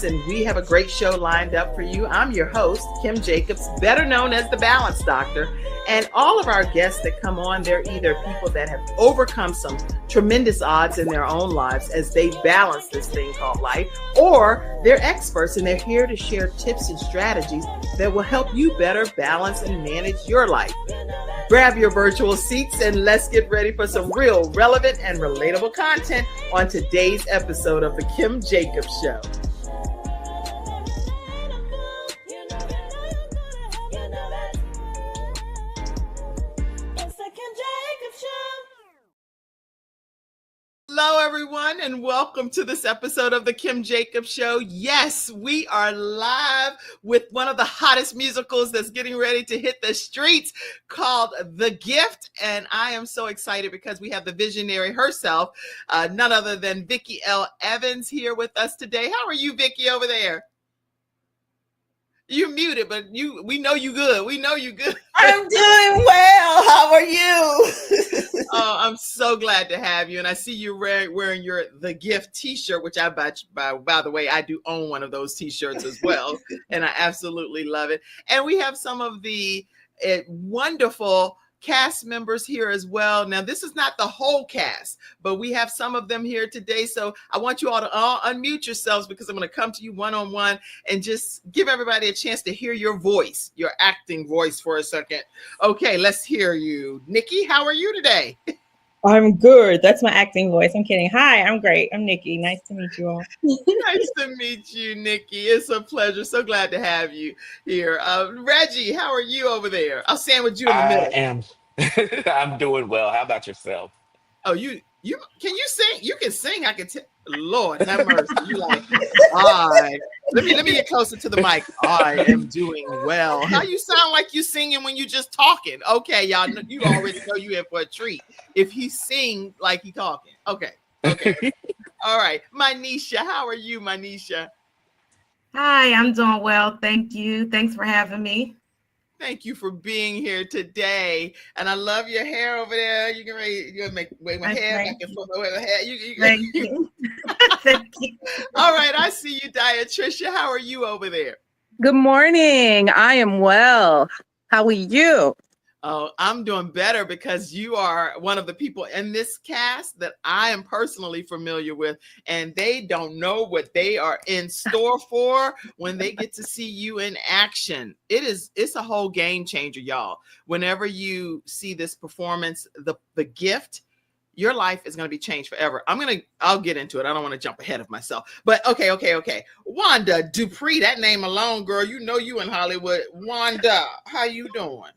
And we have a great show lined up for you. I'm your host, Kim Jacobs, better known as the Balance Doctor. And all of our guests that come on, they're either people that have overcome some tremendous odds in their own lives as they balance this thing called life, or they're experts and they're here to share tips and strategies that will help you better balance and manage your life. Grab your virtual seats and let's get ready for some real, relevant, and relatable content on today's episode of The Kim Jacobs Show. Hello, everyone, and welcome to this episode of The Kim Jacobs Show. Yes, we are live with one of the hottest musicals that's getting ready to hit the streets called The Gift. And I am so excited because we have the visionary herself, none other than Vickie L. Evans here with us today. How are you, Vickie, over there? You're muted, but we know you good. We know you good. I'm doing well. How are you? Oh, I'm so glad to have you. And I see you wearing your The Gift t-shirt, which by the way, I do own one of those t-shirts as well. And I absolutely love it. And we have some of the wonderful cast members here as well. Now, this is not the whole cast, but we have some of them here today. So I want you all to unmute yourselves because I'm going to come to you one-on-one and just give everybody a chance to hear your voice, your acting voice for a second. Okay, let's hear you. Nikki, how are you today? I'm good. That's my acting voice. I'm kidding. Hi, I'm great. I'm Nikki. Nice to meet you all. Nice to meet you, Nikki. It's a pleasure. So glad to have you here. Reggie, how are you over there? I'll sandwich you in the middle. I am. I'm doing well. How about yourself? Oh, you can you sing? You can sing. I can tell. Lord have mercy. You like, let me get closer to the mic. I am doing well. How you sound like you singing when you just talking? Okay, y'all, you already know you in for a treat. If he sing like he talking. Okay. All right. Myneesha, how are you, Myneesha? Hi, I'm doing well. Thank you. Thanks for having me. Thank you for being here today. And I love your hair over there. You can wave my hair back and forth. Wave my hair. Thank you. Thank you. All right. I see you, Diatricia. How are you over there? Good morning. I am well. How are you? Oh, I'm doing better because you are one of the people in this cast that I am personally familiar with, and they don't know what they are in store for when they get to see you in action. It's a whole game changer, y'all. Whenever you see this performance, the Gift, your life is going to be changed forever. I'll get into it. I don't want to jump ahead of myself, but okay. Wanda Dupree, that name alone, girl, you know you in Hollywood. Wanda, how you doing?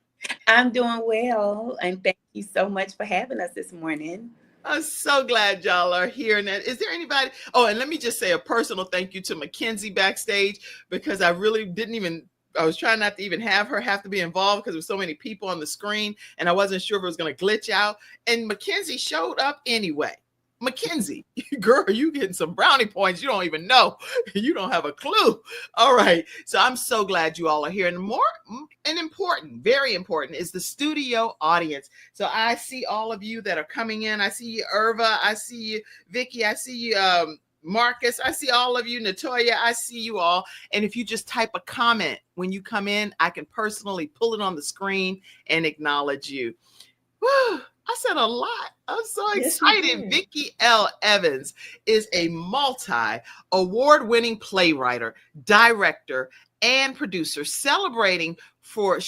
I'm doing well, and thank you so much for having us this morning. I'm so glad y'all are here. And is there anybody? Oh, and let me just say a personal thank you to Mackenzie backstage, because I really I was trying not to even have her have to be involved because there were so many people on the screen and I wasn't sure if it was going to glitch out. And Mackenzie showed up anyway. Mackenzie, girl, you getting some brownie points. You don't even know. You don't have a clue. All right. So I'm so glad you all are here. And important, very important, is the studio audience. So I see all of you that are coming in. I see you, Irva. I see you, Vickie. I see you, Marcus. I see all of you, Natoya. I see you all. And if you just type a comment when you come in, I can personally pull it on the screen and acknowledge you. Whew. I said a lot. I'm so excited. Yes, Vickie L. Evans is a multi-award-winning playwright, director, and producer, she's celebrated for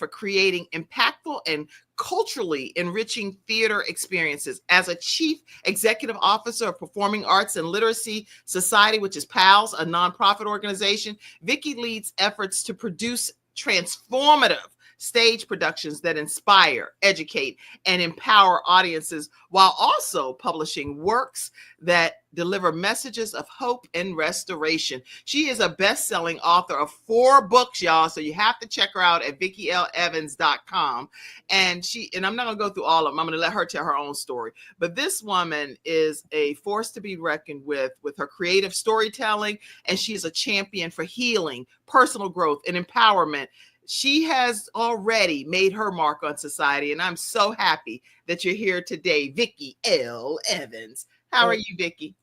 creating impactful and culturally enriching theater experiences. As a chief executive officer of Performing Arts and Literacy Society, which is PALS, a nonprofit organization, Vickie leads efforts to produce transformative stage productions that inspire, educate, and empower audiences while also publishing works that deliver messages of hope and restoration. She is a best-selling author of 4 books, y'all, so you have to check her out at VickieLEvans.com. And I'm not going to go through all of them. I'm going to let her tell her own story. But this woman is a force to be reckoned with her creative storytelling, and she is a champion for healing, personal growth, and empowerment. She has already made her mark on society, and I'm so happy that you're here today, Vickie L. Evans. How are you, Vickie?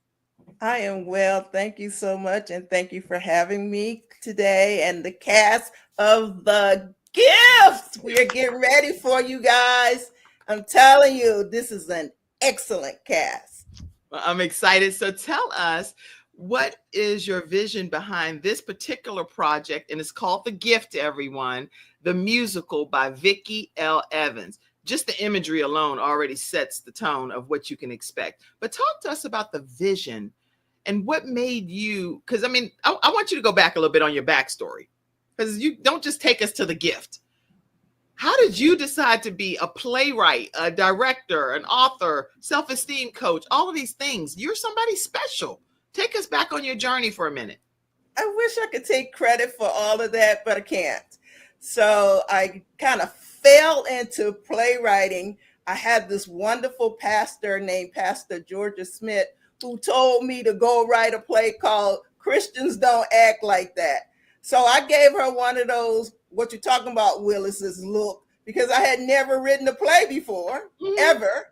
I am well. Thank you so much. And thank you for having me today and the cast of The Gift. We are getting ready for you guys. I'm telling you, this is an excellent cast. Well, I'm excited. So tell us, what is your vision behind this particular project? And it's called The Gift, everyone, the musical by Vickie L. Evans. Just the imagery alone already sets the tone of what you can expect. But talk to us about the vision and what made you, because I mean, I want you to go back a little bit on your backstory, because you don't just take us to The Gift. How did you decide to be a playwright, a director, an author, self-esteem coach, all of these things? You're somebody special. Take us back on your journey for a minute. I wish I could take credit for all of that, but I can't. So I kind of fell into playwriting. I had this wonderful pastor named Pastor Georgia Smith who told me to go write a play called Christians Don't Act Like That. So I gave her one of those, what you're talking about, Willis's look, because I had never written a play before, ever.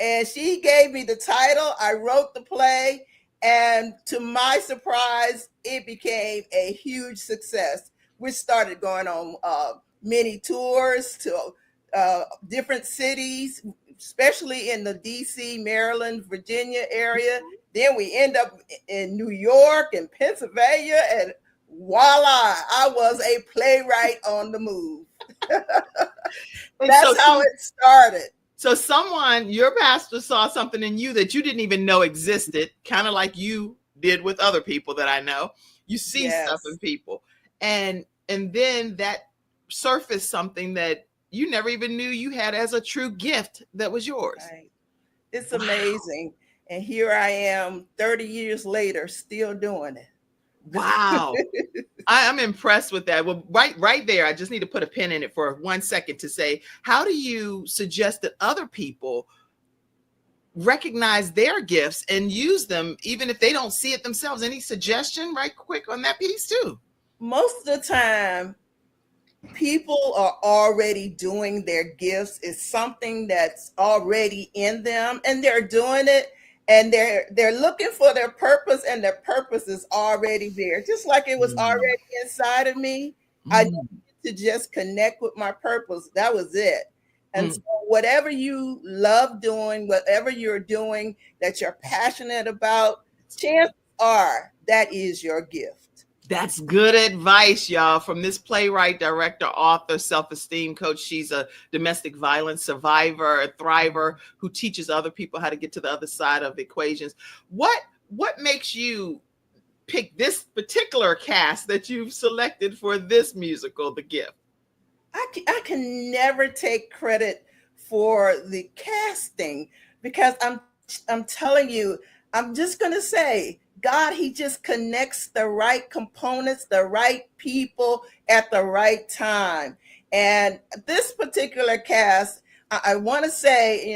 And she gave me the title. I wrote the play. And to my surprise, it became a huge success. We started going on many tours to different cities, especially in the DC, Maryland, Virginia area. Then we end up in New York and Pennsylvania, and voila, I was a playwright on the move. That's how it started. So someone, your pastor, saw something in you that you didn't even know existed, kind of like you did with other people that I know. You see stuff in people. And then that surfaced something that you never even knew you had as a true gift that was yours. Right. It's amazing. And here I am 30 years later, still doing it. Wow. I'm impressed with that. Well, right there, I just need to put a pin in it for 1 second to say, how do you suggest that other people recognize their gifts and use them, even if they don't see it themselves? Any suggestion right quick on that piece too? Most of the time, people are already doing their gifts. It's something that's already in them, and they're doing it, and they're looking for their purpose, and their purpose is already there, just like it was already inside of me. I needed to just connect with my purpose. That was it. And so whatever you love doing, whatever you're doing that you're passionate about, chances are that is your gift. That's good advice, y'all, from this playwright, director, author, self-esteem coach. She's a domestic violence survivor, a thriver who teaches other people how to get to the other side of equations. What makes you pick this particular cast that you've selected for this musical, The Gift? I can never take credit for the casting, because I'm telling you, I'm just going to say, God, he just connects the right components, the right people at the right time. And this particular cast, I want to say,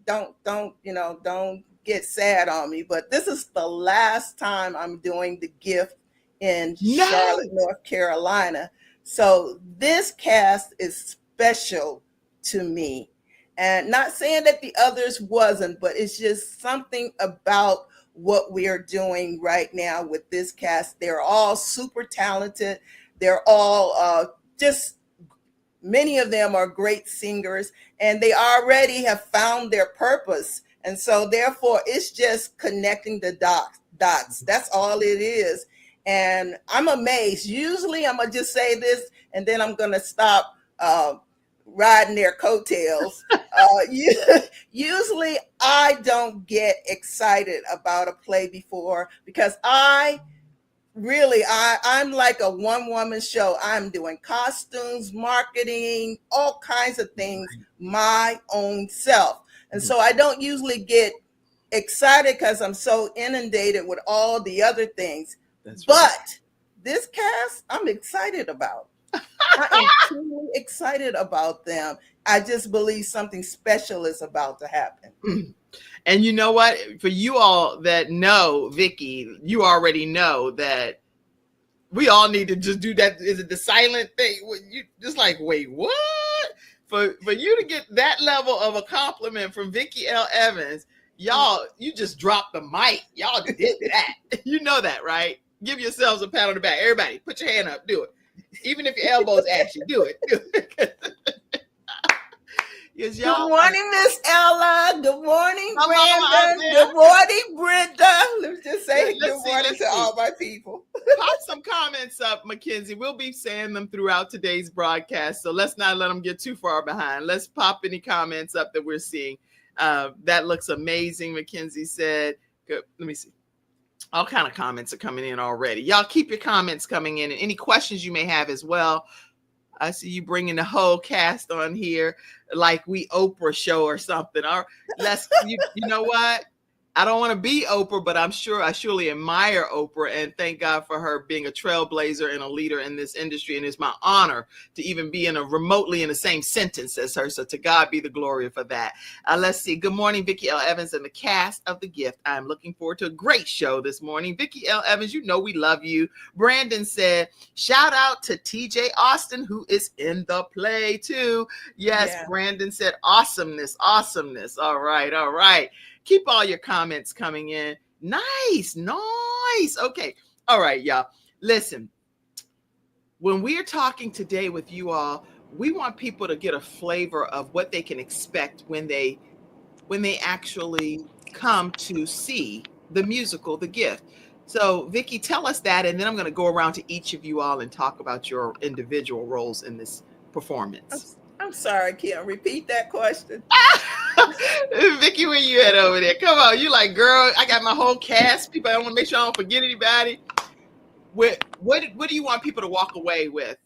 don't get sad on me, but this is the last time I'm doing The Gift in Charlotte, North Carolina. So this cast is special to me. And not saying that the others wasn't, but it's just something about what we are doing right now with this cast. They're all super talented. They're all just, many of them are great singers, and they already have found their purpose. And so therefore it's just connecting the dots. That's all it is. And I'm amazed. Usually I'm gonna just say this and then I'm gonna stop riding their coattails. Usually I don't get excited about a play before, because I'm like a one-woman show. I'm doing costumes, marketing, all kinds of things, my own self. And so I don't usually get excited because I'm so inundated with all the other things. That's right. But this cast, I'm excited about. I am truly excited about them. I just believe something special is about to happen. And you know what? For you all that know Vickie, you already know that we all need to just do that. Is it the silent thing? You just like, wait, what? For you to get that level of a compliment from Vickie L. Evans, Y'all, you just dropped the mic. Y'all did that. You know that, right? Give yourselves a pat on the back. Everybody, put your hand up. Do it. Even if your elbows ashy, do it. Do it. Yes, Good morning, Miss Ella. Good morning, Brandon. Good morning, Brenda. Let's just say good morning to all my people. Pop some comments up, Mackenzie. We'll be saying them throughout today's broadcast, so let's not let them get too far behind. Let's pop any comments up that we're seeing. That looks amazing, Mackenzie said. Good. Let me see. All kind of comments are coming in already. Y'all keep your comments coming in and any questions you may have as well. I see you bringing the whole cast on here like we Oprah show or something. Or you know what? I don't want to be Oprah, but I surely admire Oprah and thank God for her being a trailblazer and a leader in this industry. And it's my honor to even be remotely in the same sentence as her. So to God be the glory for that. Let's see. Good morning, Vickie L. Evans and the cast of The Gift. I'm looking forward to a great show this morning. Vickie L. Evans, you know we love you. Brandon said, shout out to TJ Austin, who is in the play too. Yes, yeah. Brandon said, awesomeness. All right. Keep all your comments coming in. Nice. Okay. All right, y'all. Listen, when we're talking today with you all, we want people to get a flavor of what they can expect when they actually come to see the musical, The Gift. So, Vickie, tell us that, and then I'm going to go around to each of you all and talk about your individual roles in this performance. I'm sorry, Kim. Repeat that question. Vickie, where you at over there? Come on, you like, girl, I got my whole cast. People, I want to make sure I don't forget anybody. What do you want people to walk away with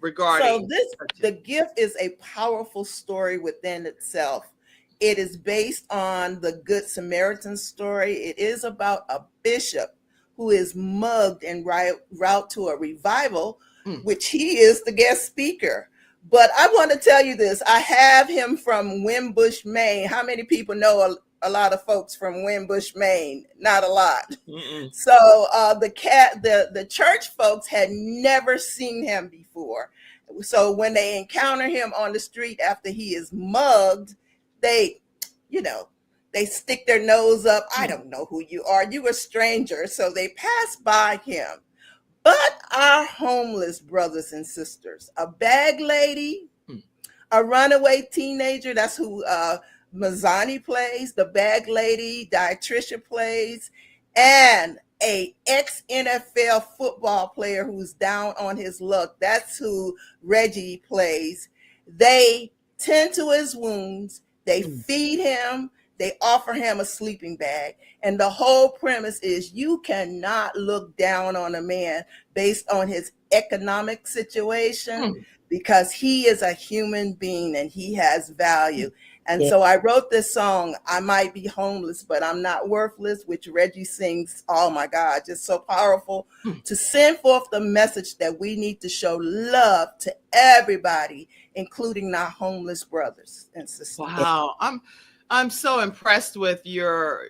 regarding? So The Gift is a powerful story within itself. It is based on the Good Samaritan story. It is about a bishop who is mugged en route to a revival, which he is the guest speaker. But I want to tell you this. I have him from Wimbush, Maine. How many people know a lot of folks from Wimbush, Maine? Not a lot. Mm-mm. So the church folks had never seen him before. So when they encounter him on the street after he is mugged, they stick their nose up. I don't know who you are. You a stranger. So they pass by him. But our homeless brothers and sisters, a bag lady, a runaway teenager, that's who Mizani plays, the bag lady, Diatricia plays, and a ex-NFL football player who's down on his luck. That's who Reggie plays. They tend to his wounds. They feed him. They offer him a sleeping bag. And the whole premise is you cannot look down on a man based on his economic situation because he is a human being and he has value. And so I wrote this song, I Might Be Homeless, But I'm Not Worthless, which Reggie sings. Oh my God, just so powerful to send forth the message that we need to show love to everybody, including our homeless brothers and sisters. Wow. I'm so impressed with your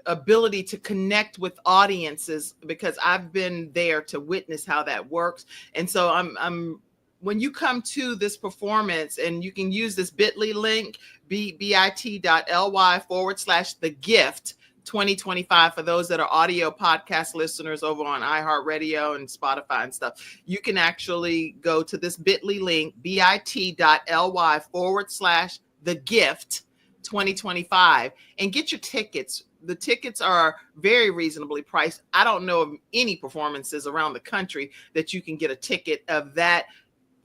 ability to connect with audiences because I've been there to witness how that works. And so I'm when you come to this performance, and you can use this bit.ly link, bit.ly/The Gift 2025 for those that are audio podcast listeners over on iHeartRadio and Spotify and stuff. You can actually go to this bit.ly link, bit.ly/The Gift 2025 and get your tickets. The tickets are very reasonably priced. I don't know of any performances around the country that you can get a ticket of that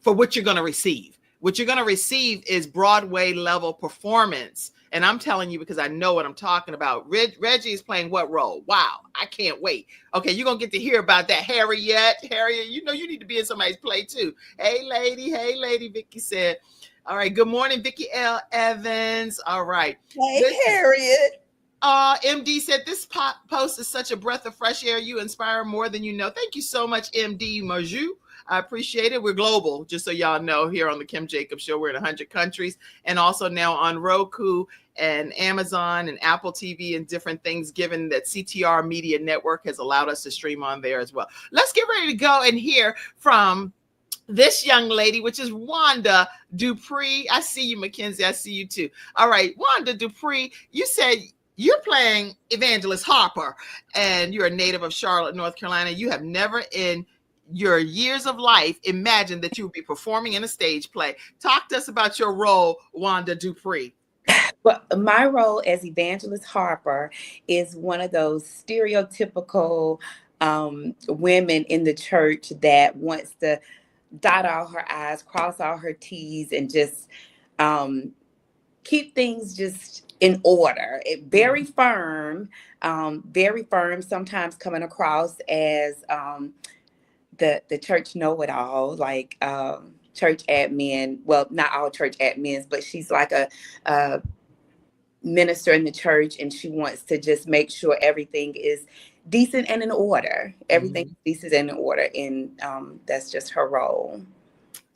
for what you're going to receive. What you're going to receive is Broadway level performance. And I'm telling you because I know what I'm talking about. Reggie is playing what role? Wow, I can't wait. Okay, you're going to get to hear about that. Harriet, you know you need to be in somebody's play too. Hey, lady, Vickie said. All right. Good morning, Vickie L. Evans. All right. Hey, Harriet. MD said, this post is such a breath of fresh air. You inspire more than you know. Thank you so much, MD Maju. I appreciate it. We're global, just so y'all know, here on the Kim Jacobs Show. We're in 100 countries and also now on Roku and Amazon and Apple TV and different things, given that CTR Media Network has allowed us to stream on there as well. Let's get ready to go and hear from this young lady, which is Wanda Dupree. I see you, Mackenzie. I see you too. All right, Wanda Dupree, you said you're playing Evangelist Harper, and you're a native of Charlotte, North Carolina. You have never in your years of life imagined that you would be performing in a stage play. Talk to us about your role, Wanda Dupree. Well, my role as Evangelist Harper is one of those stereotypical women in the church that wants to dot all her I's, cross all her T's, and just keep things just in order. Very firm, sometimes coming across as the church know-it-all, like church admin. Well, not all church admins, but she's like a minister in the church, and she wants to just make sure everything is decent and in order. Everything is decent and in order, and that's just her role.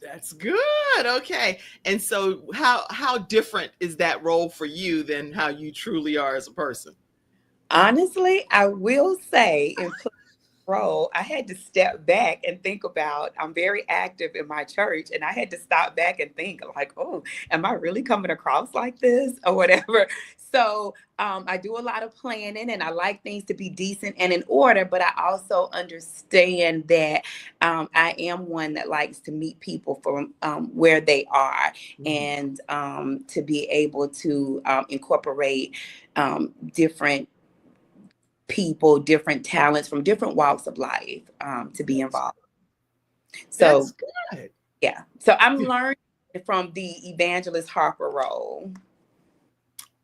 That's good. Okay. And so how different is that role for you than how you truly are as a person? Honestly, I will say in role, I had to step back and think about, I'm very active in my church, and I had to stop back and think like, oh, am I really coming across like this or whatever? So I do a lot of planning, and I like things to be decent and in order, but I also understand that I am one that likes to meet people from where they are, and to be able to incorporate different people, different talents from different walks of life to be involved. So that's good. Yeah. So I'm learning from the Evangelist Harper role.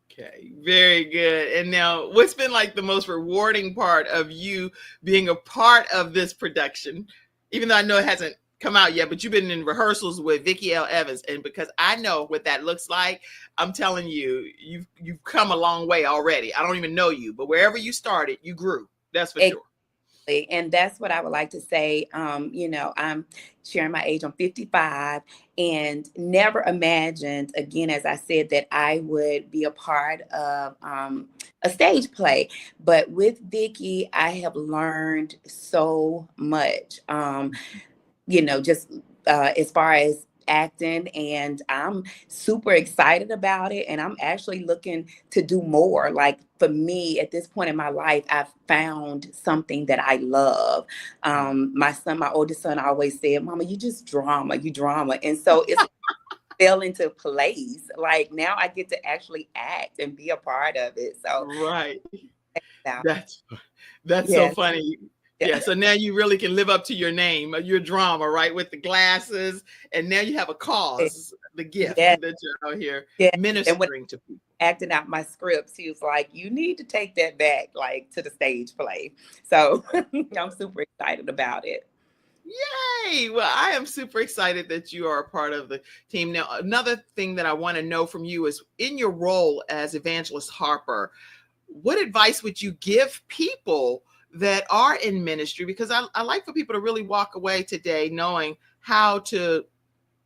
Okay, very good. And now, what's been like the most rewarding part of you being a part of this production? Even though I know it hasn't come out yet, but you've been in rehearsals with Vickie L. Evans, and because I know what that looks like, I'm telling you, you've come a long way already. I don't even know you, but wherever you started, you grew. That's for sure. And that's what I would like to say. You know, I'm sharing my age. I'm 55, and never imagined, again, as I said, that I would be a part of a stage play. But with Vickie, I have learned so much. You know, just as far as acting, and I'm super excited about it, and I'm actually looking to do more. Like, for me at this point in my life, I've found something that I love. My oldest son always said, Mama, you drama. And so it's fell into place. Like, now I get to actually act and be a part of it. So right. That's yes. So funny. Yeah, so now you really can live up to your name, your drama, right? With the glasses, and now you have a cause, the gift that you're out here ministering to people. Acting out my scripts, he was like, you need to take that back, like, to the stage play. So I'm super excited about it. Yay! Well, I am super excited that you are a part of the team. Now, another thing that I want to know from you is, in your role as Evangelist Harper, what advice would you give people that are in ministry? Because I like for people to really walk away today knowing how to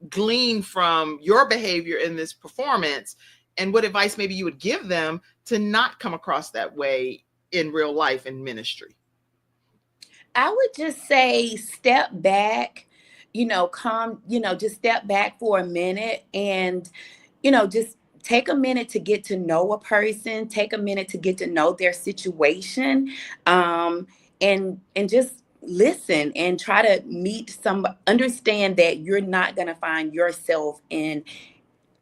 glean from your behavior in this performance, and what advice maybe you would give them to not come across that way in real life in ministry. I would just say step back, just step back for a minute, and, just take a minute to get to know a person, take a minute to get to know their situation, and just listen and try to understand that you're not going to find yourself in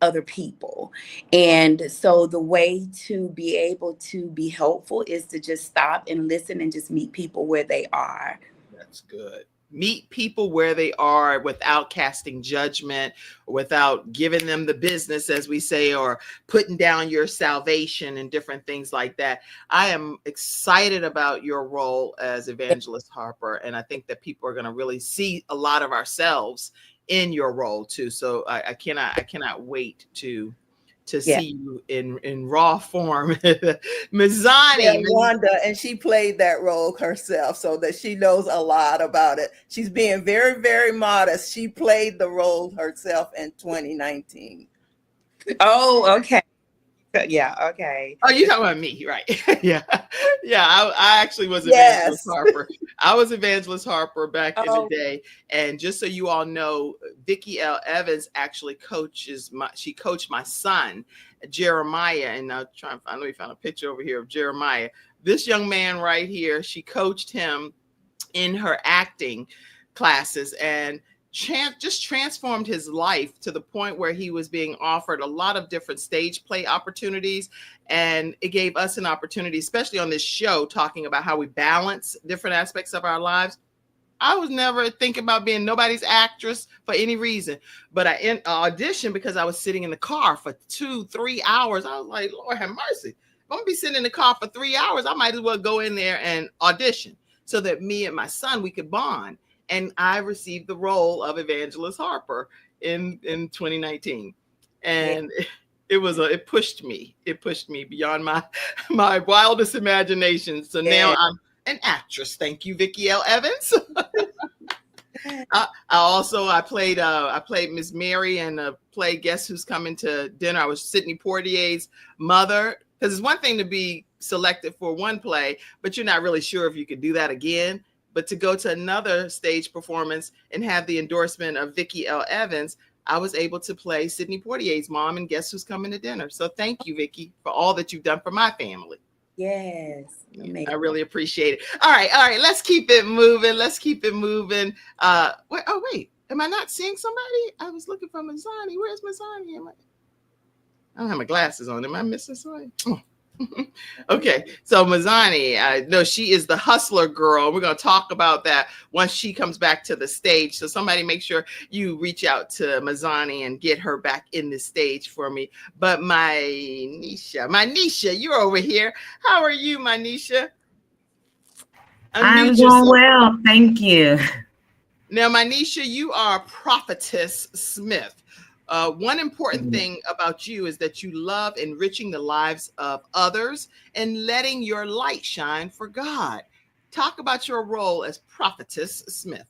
other people. And so the way to be able to be helpful is to just stop and listen and just meet people where they are. That's good. Meet people where they are without casting judgment, without giving them the business, as we say, or putting down your salvation and different things like that. I am excited about your role as Evangelist Harper, and I think that people are going to really see a lot of ourselves in your role too. So I cannot wait to see you in raw form. Mizani. Wanda, and she played that role herself, so that she knows a lot about it. She's being very, very modest. She played the role herself in 2019. Oh, okay. Yeah, okay. Oh, you're talking about me, right? Yeah. I actually was Evangelist Harper. I was Evangelist Harper back in the day. And just so you all know, Vickie L. Evans actually coached my son. Jeremiah, and now trying to find, let me find a picture over here of Jeremiah. This young man right here, she coached him in her acting classes and just transformed his life to the point where he was being offered a lot of different stage play opportunities. And it gave us an opportunity, especially on this show, talking about how we balance different aspects of our lives. I was never thinking about being nobody's actress for any reason, but I auditioned because I was sitting in the car for 2-3 hours. I was like, Lord have mercy. If I'm gonna be sitting in the car for 3 hours, I might as well go in there and audition so that me and my son, we could bond. And I received the role of Evangelist Harper in 2019. And it pushed me beyond my wildest imagination. So now I'm an actress. Thank you, Vickie L. Evans. I played Miss Mary in a play Guess Who's Coming to Dinner. I was Sidney Poitier's mother, because it's one thing to be selected for one play, but you're not really sure if you could do that again. But to go to another stage performance and have the endorsement of Vickie L. Evans, I was able to play Sidney Poitier's mom and Guess Who's Coming to Dinner. So thank you, Vickie, for all that you've done for my family. Yes. Amazing. I really appreciate it. All right. Let's keep it moving. Wait. Am I not seeing somebody? I was looking for Mizani. Where's Mizani? I don't have my glasses on. Am I missing somebody? Oh. Okay, so Mizani, I know she is the hustler girl. We're going to talk about that once she comes back to the stage. So somebody make sure you reach out to Mizani and get her back in the stage for me. But Myneesha, you're over here. How are you, Myneesha? I'm doing well, thank you. Now, Myneesha, you are Prophetess Smith. One important thing about you is that you love enriching the lives of others and letting your light shine for God. Talk about your role as Prophetess Smith.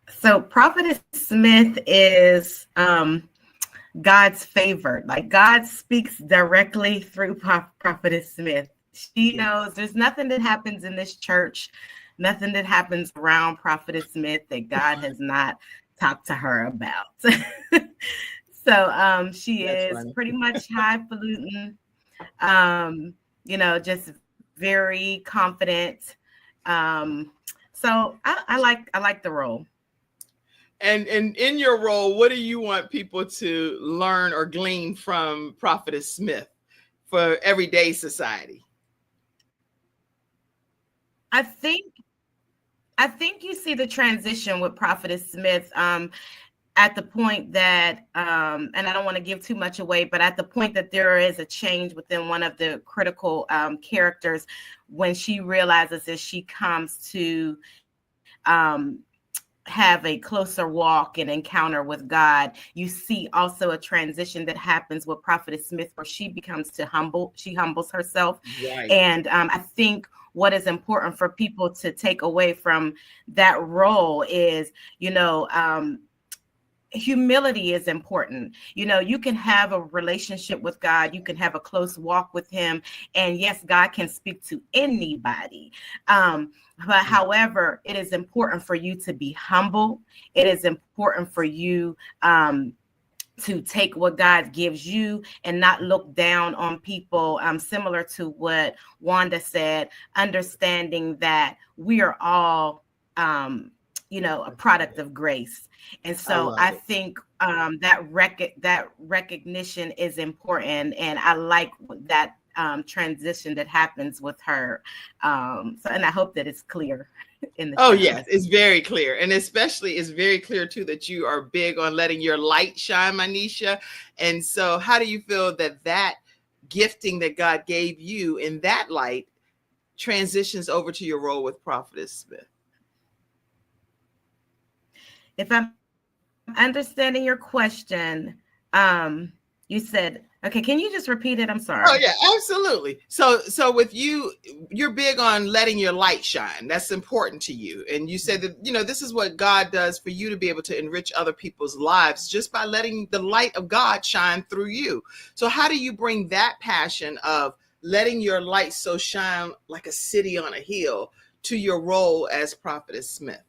So Prophetess Smith is God's favorite. Like, God speaks directly through Prophetess Smith. She knows there's nothing that happens in this church, nothing that happens around Prophetess Smith that God has not talk to her about. So she That's is funny. pretty much highfalutin, just very confident. So I like the role. And in your role, what do you want people to learn or glean from Prophetess Smith for everyday society? I think you see the transition with Prophetess Smith at the point that, and I don't want to give too much away, but at the point that there is a change within one of the critical characters, when she realizes that she comes to have a closer walk and encounter with God, you see also a transition that happens with Prophetess Smith where she becomes she humbles herself. Right. And I think what is important for people to take away from that role is, humility is important. You can have a relationship with God, you can have a close walk with him, and yes, God can speak to anybody. But however, it is important for you to be humble. It is important for you to take what God gives you and not look down on people, similar to what Wanda said, understanding that we are all, a product of grace. And so I think that recognition is important. And I like that transition that happens with her. And I hope that it's clear. Yes, it's very clear. And especially it's very clear too that you are big on letting your light shine, Myneesha. And so how do you feel that gifting that God gave you in that light transitions over to your role with Prophetess Smith? If I'm understanding your question, you said, okay, can you just repeat it? I'm sorry. Oh yeah, absolutely. So with you, you're big on letting your light shine. That's important to you. And you said that, this is what God does for you to be able to enrich other people's lives just by letting the light of God shine through you. So how do you bring that passion of letting your light so shine like a city on a hill to your role as Prophetess Smith?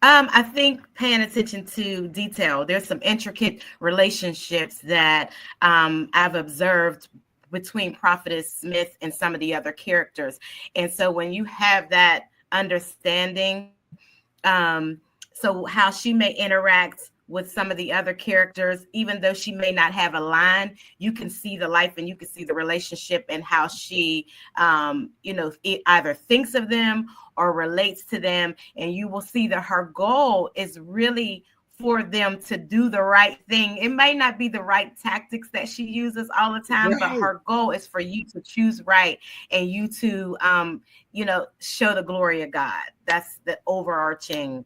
I think paying attention to detail. There's some intricate relationships that I've observed between Prophetess Smith and some of the other characters. And so when you have that understanding, so how she may interact with some of the other characters, even though she may not have a line, you can see the life and you can see the relationship and how she, it either thinks of them or relates to them. And you will see that her goal is really for them to do the right thing. It may not be the right tactics that she uses all the time, but her goal is for you to choose right and you to, show the glory of God. That's the overarching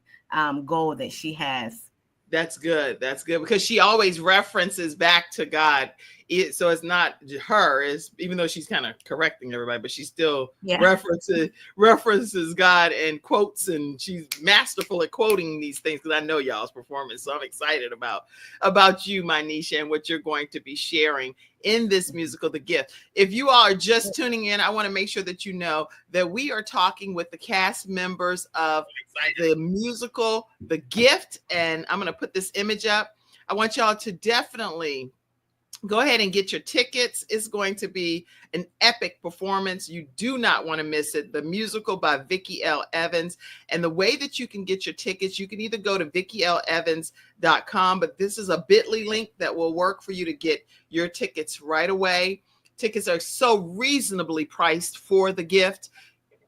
goal that she has. That's good. That's good because she always references back to God. So it's not her, even though she's kind of correcting everybody, but she still references God and quotes, and she's masterful at quoting these things because I know y'all's performance. So I'm excited about you, Myneesha, and what you're going to be sharing in this musical, The Gift. If you all are just tuning in, I want to make sure that you know that we are talking with the cast members of the musical, The Gift, and I'm going to put this image up. I want y'all to definitely go ahead and get your tickets. It's going to be an epic performance. You do not want to miss it. The musical by Vickie L. Evans. And the way that you can get your tickets, you can either go to VickieLEvans.com, but this is a bit.ly link that will work for you to get your tickets right away. Tickets are so reasonably priced for The Gift.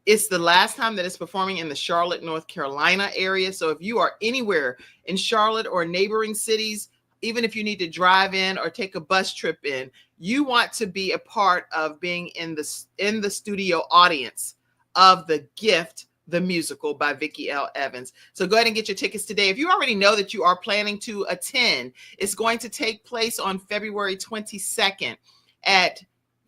It's the last time that it's performing in the Charlotte, North Carolina area. So if you are anywhere in Charlotte or neighboring cities, even if you need to drive in or take a bus trip in, you want to be a part of being in the studio audience of The Gift, the musical by Vickie L. Evans. So go ahead and get your tickets today. If you already know that you are planning to attend, it's going to take place on February 22nd at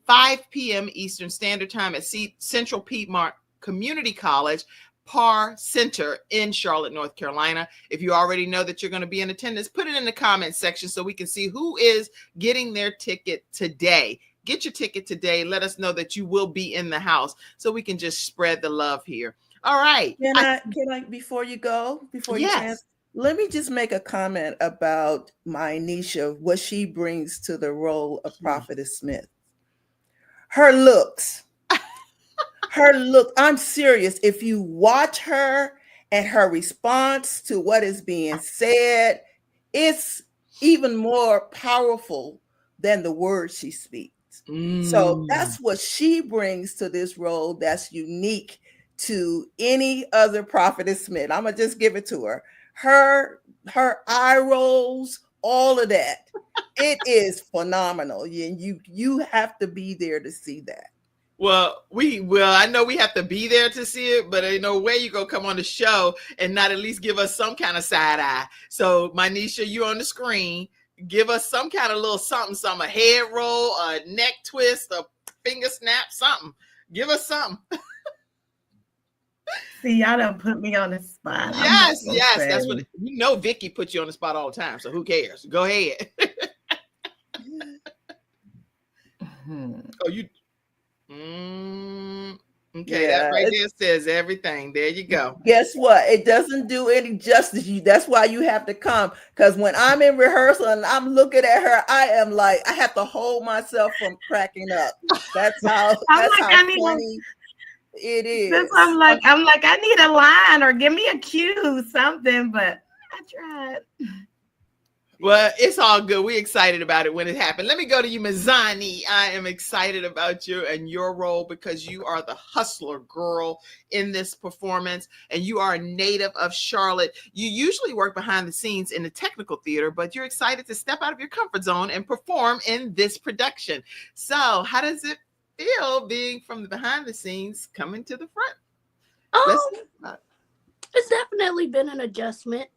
5 p.m. Eastern Standard Time at Central Piedmont Community College, Parr Center in Charlotte, North Carolina. If you already know that you're going to be in attendance, put it in the comments section so we can see who is getting their ticket today. Get your ticket today. Let us know that you will be in the house so we can just spread the love here. All right. Can I before you chant, let me just make a comment about Myneesha, what she brings to the role of Prophetess Smith. Her looks. I'm serious. If you watch her and her response to what is being said, it's even more powerful than the words she speaks. So that's what she brings to this role that's unique to any other Prophetess Smith. I'm gonna just give it to her. Her eye rolls, all of that. It is phenomenal. And you have to be there to see that. Well, I know we have to be there to see it, but ain't no way you gonna come on the show and not at least give us some kind of side eye. So, Myneesha, you on the screen, give us some kind of little something, a head roll, a neck twist, a finger snap, something. Give us something. See, y'all done put me on the spot. Yes. That's what Vickie put you on the spot all the time. So who cares? Go ahead. Oh, you. Okay, that right there says everything. There you go. Guess what? It doesn't do any justice. That's why you have to come. Because when I'm in rehearsal and I'm looking at her, I am like, I have to hold myself from cracking up. That's how funny it is. I'm like, I need a line or give me a cue, something, but I tried. Well, it's all good. We're excited about it when it happened. Let me go to you, Mizani. I am excited about you and your role because you are the hustler girl in this performance, and you are a native of Charlotte. You usually work behind the scenes in the technical theater, but you're excited to step out of your comfort zone and perform in this production. So how does it feel being from the behind the scenes coming to the front? It's definitely been an adjustment.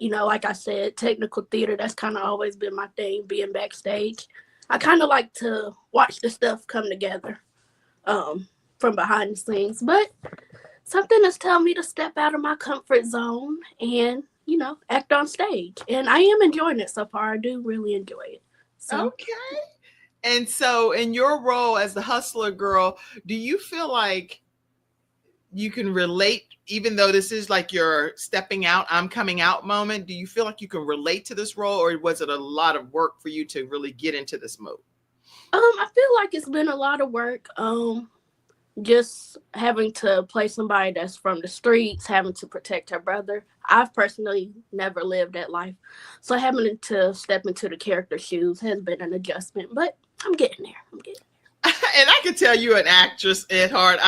Like I said, technical theater, that's kind of always been my thing, being backstage. I kind of like to watch the stuff come together from behind the scenes. But something is telling me to step out of my comfort zone and, act on stage. And I am enjoying it so far. I do really enjoy it. So. Okay. And so in your role as the hustler girl, do you feel like you can relate, even though this is like your stepping out, I'm coming out moment? Do you feel like you can relate to this role, or was it a lot of work for you to really get into this mode? I feel like it's been a lot of work. Just having to play somebody that's from the streets, having to protect her brother. I've personally never lived that life. So having to step into the character shoes has been an adjustment, but I'm getting there. And I can tell you an actress at heart.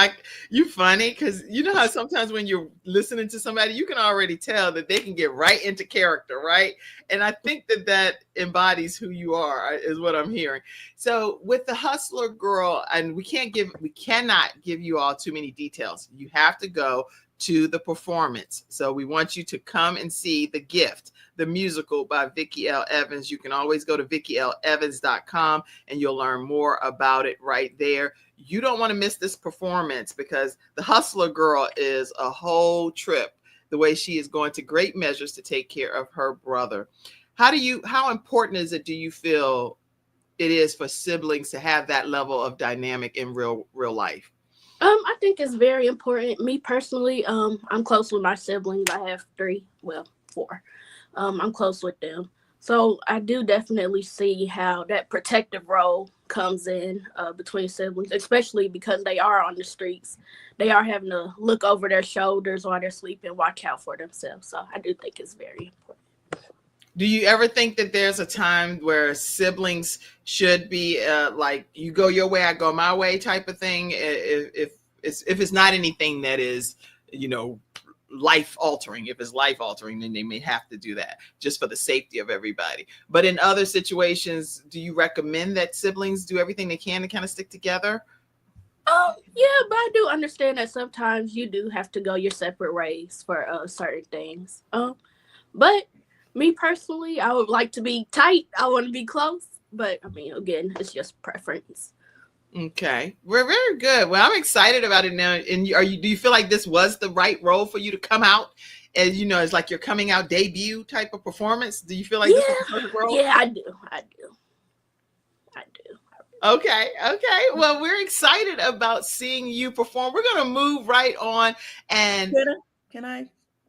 You funny, because you know how sometimes when you're listening to somebody, you can already tell that they can get right into character, right? And I think that embodies who you are, is what I'm hearing. So with the Hustler Girl, and we cannot give you all too many details. You have to go to the performance. So we want you to come and see The Gift, the musical by Vickie L. Evans. You can always go to VickieLEvans.com and you'll learn more about it right there. You don't want to miss this performance, because the Hustler Girl is a whole trip, the way she is going to great measures to take care of her brother. How important do you feel it is for siblings to have that level of dynamic in real life? I think it's very important. Me personally, I'm close with my siblings. I have 4. I'm close with them. So I do definitely see how that protective role comes in between siblings, especially because they are on the streets. They are having to look over their shoulders while they're sleeping, watch out for themselves. So I do think it's very important. Do you ever think that there's a time where siblings should be like, you go your way, I go my way type of thing? If it's not anything that is, life altering. If it's life altering, then they may have to do that just for the safety of everybody. But in other situations, do you recommend that siblings do everything they can to kind of stick together? Yeah, but I do understand that sometimes you do have to go your separate ways for certain things. But me personally, I would like to be tight. I want to be close. But I mean, again, it's just preference. Okay, we're very good. Well, I'm excited about it now. And do you feel like this was the right role for you to come out? As it's like your coming out debut type of performance. Do you feel like this was the perfect role? Yeah, I do. Okay. Well, we're excited about seeing you perform. We're going to move right on. And Can I?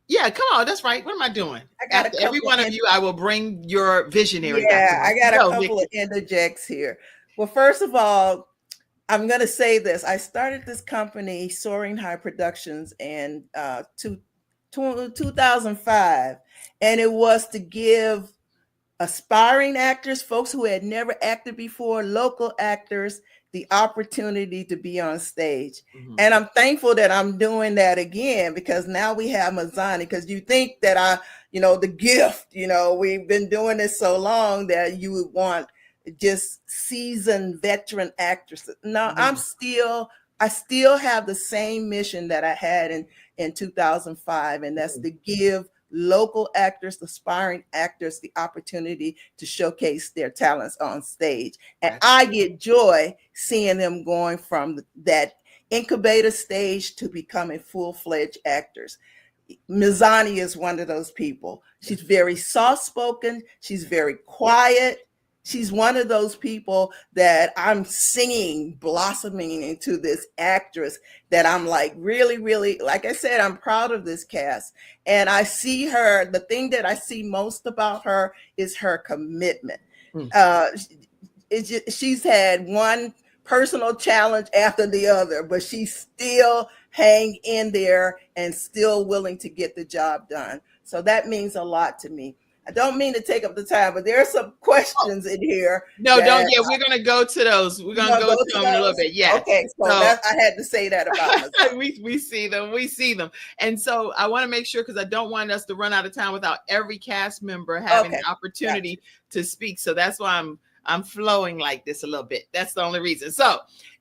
Yeah, come on. That's right. What am I doing? After every one of you, I will bring your visionary. Yeah, I got a couple of interjects here. Well, first of all, I'm going to say this. I started this company, Soaring High Productions, in 2005, and it was to give aspiring actors, folks who had never acted before, local actors, the opportunity to be on stage. Mm-hmm. And I'm thankful that I'm doing that again, because now we have Mizani, because you think that The Gift, we've been doing this so long that you would want just seasoned veteran actresses. No, mm-hmm. I still have the same mission that I had in 2005, and that's to give local actors, aspiring actors, the opportunity to showcase their talents on stage. And I get joy seeing them going from that incubator stage to becoming full-fledged actors. Mizani is one of those people. She's very soft-spoken. She's very quiet. She's one of those people that I'm seeing blossoming into this actress that I'm like, really, really, like I said, I'm proud of this cast. And I see her, the thing that I see most about her is her commitment. She's had one personal challenge after the other, but she's still hang in there and still willing to get the job done. So that means a lot to me. I don't mean to take up the time, but there are some questions in here. No, don't. Yeah, we're going to go to those. We're going to go to them in a little bit. Yeah. Okay. So I had to say that about myself. we see them. We see them. And so I want to make sure, because I don't want us to run out of time without every cast member having an opportunity to speak. So that's why I'm flowing like this a little bit. That's the only reason. So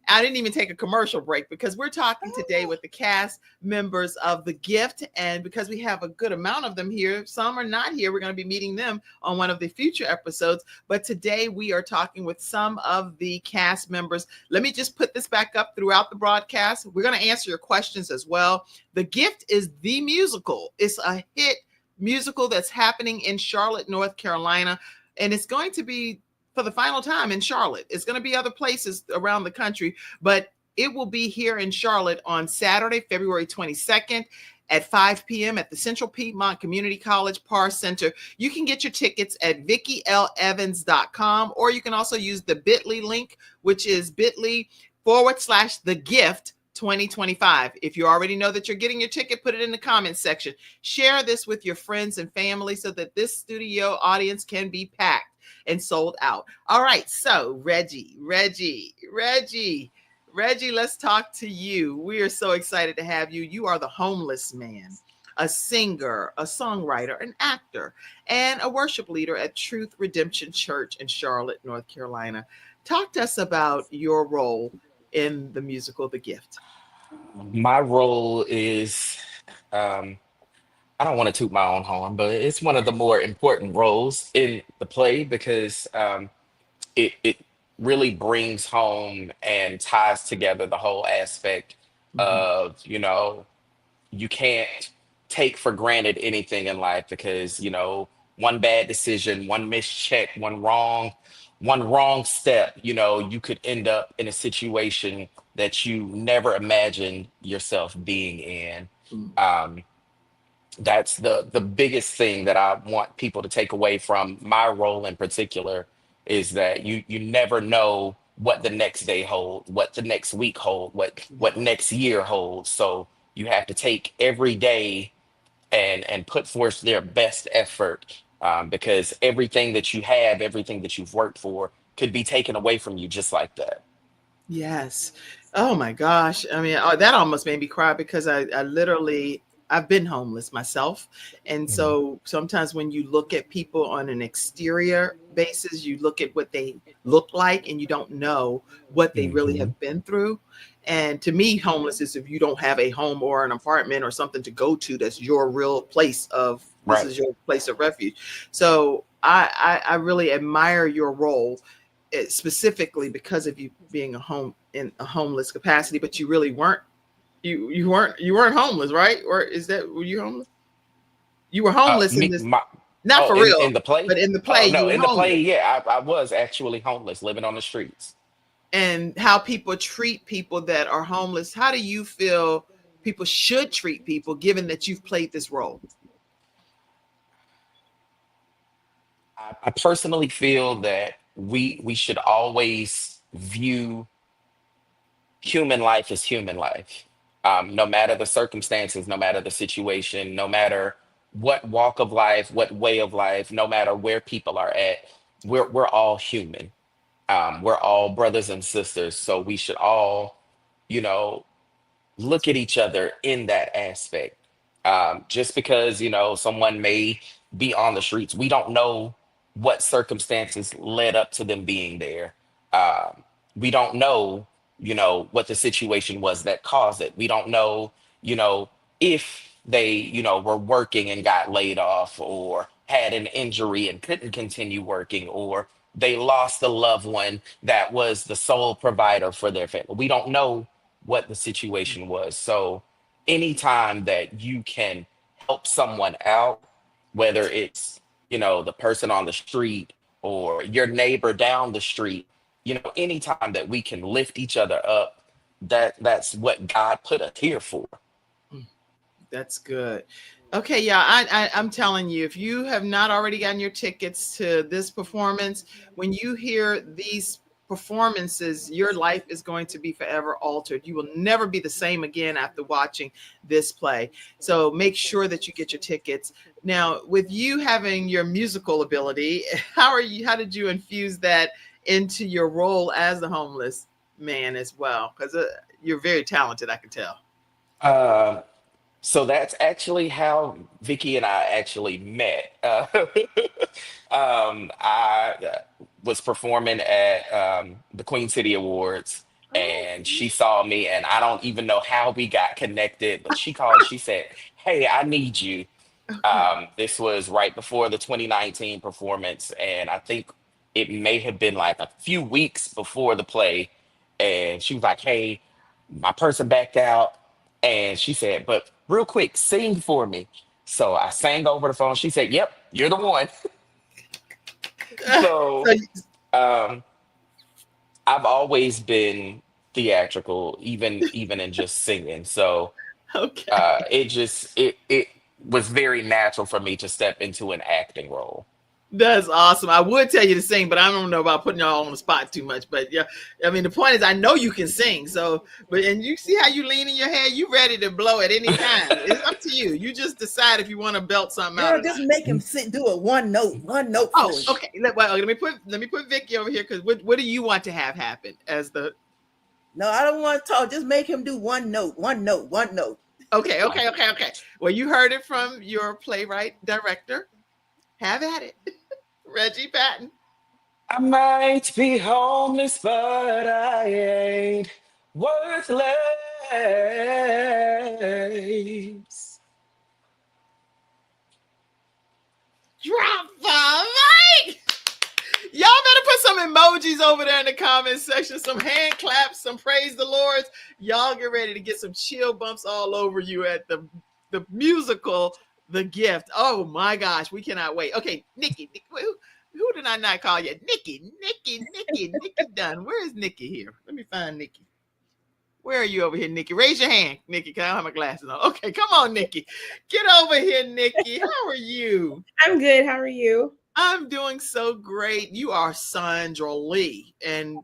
I didn't even take a commercial break, because we're talking today with the cast members of The Gift. And because we have a good amount of them here, some are not here. We're going to be meeting them on one of the future episodes. But today we are talking with some of the cast members. Let me just put this back up throughout the broadcast. We're going to answer your questions as well. The Gift is the musical. It's a hit musical that's happening in Charlotte, North Carolina. And it's going to be for the final time in Charlotte. It's going to be other places around the country, but It will be here in Charlotte on Saturday, February 22nd at 5 p.m. at the Central Piedmont Community College Parr Center. You can get your tickets at VickieLEvans.com, or you can also use the bit.ly link, which is bit.ly/the gift 2025. If you already know that you're getting your ticket, put it in the comments section. Share this with your friends and family so that this studio audience can be packed and sold out. All right, so Reggie, let's talk to you. We are so excited to have you. You are the homeless man, a singer, a songwriter, an actor, and a worship leader at Truth Redemption Church in Charlotte, North Carolina. Talk to us about your role in the musical The Gift. My role is, I don't want to toot my own horn, but it's one of the more important roles in the play because it really brings home and ties together the whole aspect of, you can't take for granted anything in life because, one bad decision, one mischeck, one wrong step, you could end up in a situation that you never imagined yourself being in. That's the biggest thing that I want people to take away from my role in particular is that you never know what the next day holds, what the next week holds, what next year holds. So you have to take every day and put forth their best effort because everything that you have, everything that you've worked for could be taken away from you just like that. Yes. Oh my gosh. I mean, that almost made me cry because I've been homeless myself. And so sometimes when you look at people on an exterior basis, you look at what they look like and you don't know what they really have been through. And to me, homeless is if you don't have a home or an apartment or something to go to, that's your real place of, this is your place of refuge. So I really admire your role specifically because of you being in a homeless capacity, but you really weren't. You weren't homeless, right? Or were you homeless? You were homeless in this, not for real, in the play, but in the play. No, you were in homeless. the play, yeah, I was actually homeless, living on the streets. And how people treat people that are homeless. How do you feel people should treat people, given that you've played this role? I personally feel that we should always view human life as human life. No matter the circumstances, no matter the situation, no matter what walk of life, what way of life, no matter where people are at, we're all human. We're all brothers and sisters. So we should all, look at each other in that aspect. Just because, someone may be on the streets, we don't know what circumstances led up to them being there. We don't know, what the situation was that caused it. We don't know, if they, were working and got laid off or had an injury and couldn't continue working, or they lost a loved one that was the sole provider for their family. We don't know what the situation was. So anytime that you can help someone out, whether it's, the person on the street or your neighbor down the street, anytime that we can lift each other up, that's what God put us here for. That's good. Okay, yeah, I'm telling you, if you have not already gotten your tickets to this performance, when you hear these performances, your life is going to be forever altered. You will never be the same again after watching this play. So make sure that you get your tickets. Now, with you having your musical ability, how did you infuse that into your role as the homeless man as well? Because you're very talented, I can tell. So that's actually how Vickie and I actually met. I was performing at the Queen City Awards, and she saw me, and I don't even know how we got connected, but she called, she said, "Hey, I need you." This was right before the 2019 performance, and I think it may have been like a few weeks before the play, and she was like, "Hey, my person backed out." And she said, "But real quick, sing for me." So I sang over the phone. She said, "Yep, you're the one." So I've always been theatrical, even in just singing. So Okay. it was very natural for me to step into an acting role. That's awesome. I would tell you to sing, but I don't know about putting y'all on the spot too much. But yeah, I mean, the point is, I know you can sing. So, and you see how you lean in your head, you ready to blow at any time. It's up to you. You just decide if you want to belt something out. Just make him do it one note. Oh, okay. Let me put Vickie over here, because what do you want to have happen as the? No, I don't want to talk. Just make him do one note. Okay. Well, you heard it from your playwright director. Have at it. Reggie, Patton. I might be homeless, but I ain't worthless. Drop the mic. Y'all better put some emojis over there in the comment section, some hand claps, some praise the Lord. Y'all get ready to get some chill bumps all over you at the musical The Gift. Oh my gosh, we cannot wait. Okay, Nikki, who did I not call yet? Nikki Dunn. Where is Nikki here? Let me find Nikki. Where are you over here, Nikki? Raise your hand, Nikki, because I don't have my glasses on. Okay, come on, Nikki. Get over here, Nikki. How are you? I'm good. How are you? I'm doing so great. You are Sandra Lee, and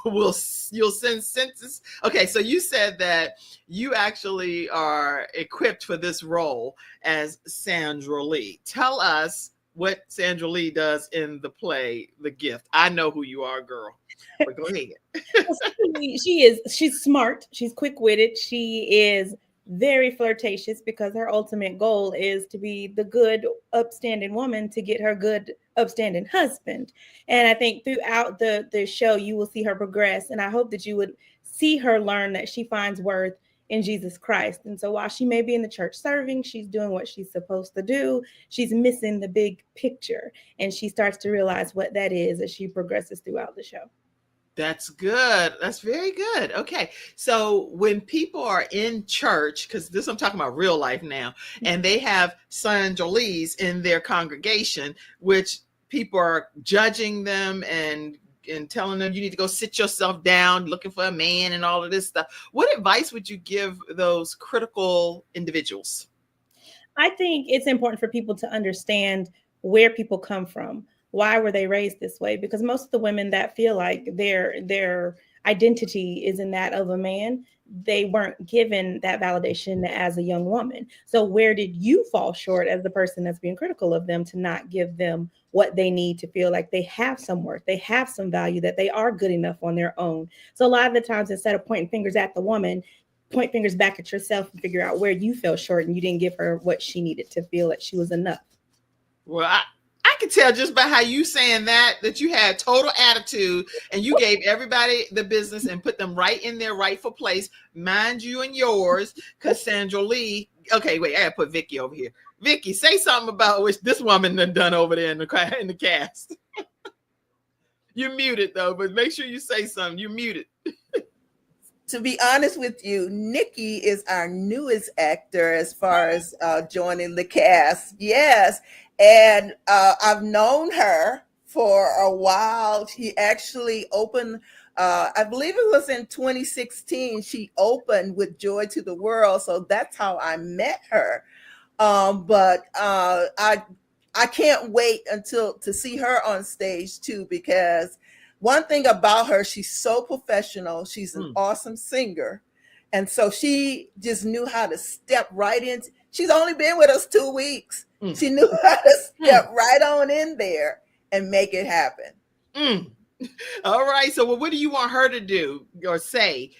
you'll send sentences. Okay, so you said that you actually are equipped for this role as Sandra Lee. Tell us what Sandra Lee does in the play The Gift. I know who you are, girl. But go ahead. She's smart. She's quick-witted. She is very flirtatious, because her ultimate goal is to be the good, upstanding woman to get her good, upstanding husband. And I think throughout the show, you will see her progress. And I hope that you would see her learn that she finds worth in Jesus Christ. And so while she may be in the church serving, she's doing what she's supposed to do. She's missing the big picture. And she starts to realize what that is as she progresses throughout the show. That's good. That's very good. Okay. So when people are in church, because this I'm talking about real life now, and they have Sandra Lees in their congregation, which people are judging them and telling them you need to go sit yourself down, looking for a man and all of this stuff. What advice would you give those critical individuals? I think it's important for people to understand where people come from. Why were they raised this way? Because most of the women that feel like their identity is in that of a man, they weren't given that validation as a young woman. So where did you fall short as the person that's being critical of them to not give them what they need to feel like they have some worth, they have some value, that they are good enough on their own? So a lot of the times, instead of pointing fingers at the woman, point fingers back at yourself and figure out where you fell short and you didn't give her what she needed to feel that she was enough. Well, I can tell just by how you saying that you had total attitude and you gave everybody the business and put them right in their rightful place, mind you and yours, because Sandra Lee. Okay, wait, I gotta put Vickie over here. Vickie, say something about what this woman done over there in the cast. You're muted though, but make sure you say something. You're muted. To be honest with you, Nikki is our newest actor as far as joining the cast. Yes. And I've known her for a while. She actually opened, I believe it was in 2016, she opened with Joy to the World. So that's how I met her. But I can't wait to see her on stage too, because one thing about her, she's so professional. She's an awesome singer. And so she just knew how to step right in. She's only been with us 2 weeks. She knew how to step right on in there and make it happen. All right. So what do you want her to do or say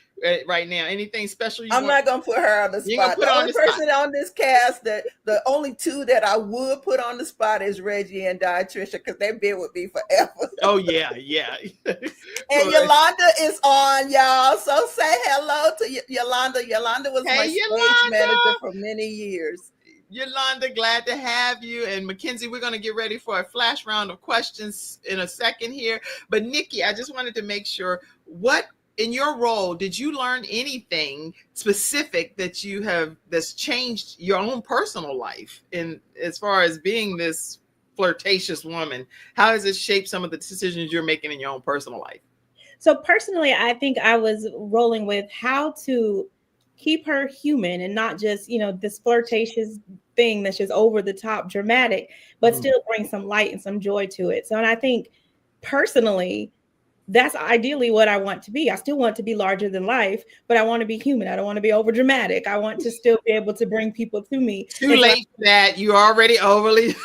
right now? Anything special? I'm not going to put her on the spot. The only person on this cast, the only two that I would put on the spot is Reggie and Diatricia, because they've been with me forever. Oh, yeah. And Yolanda is on, y'all. So say hello to Yolanda. Yolanda was my stage manager for many years. Yolanda, glad to have you. And Mackenzie, we're going to get ready for a flash round of questions in a second here. But Nikki, I just wanted to make sure, what in your role, did you learn anything specific that's changed your own personal life in as far as being this flirtatious woman? How has it shaped some of the decisions you're making in your own personal life? So personally, I think I was rolling with how to keep her human and not just, this flirtatious thing that's just over the top dramatic, but still bring some light and some joy to it. So, and I think personally, that's ideally what I want to be. I still want to be larger than life, but I want to be human. I don't want to be over dramatic. I want to still be able to bring people to me. Too late for that. You already overly.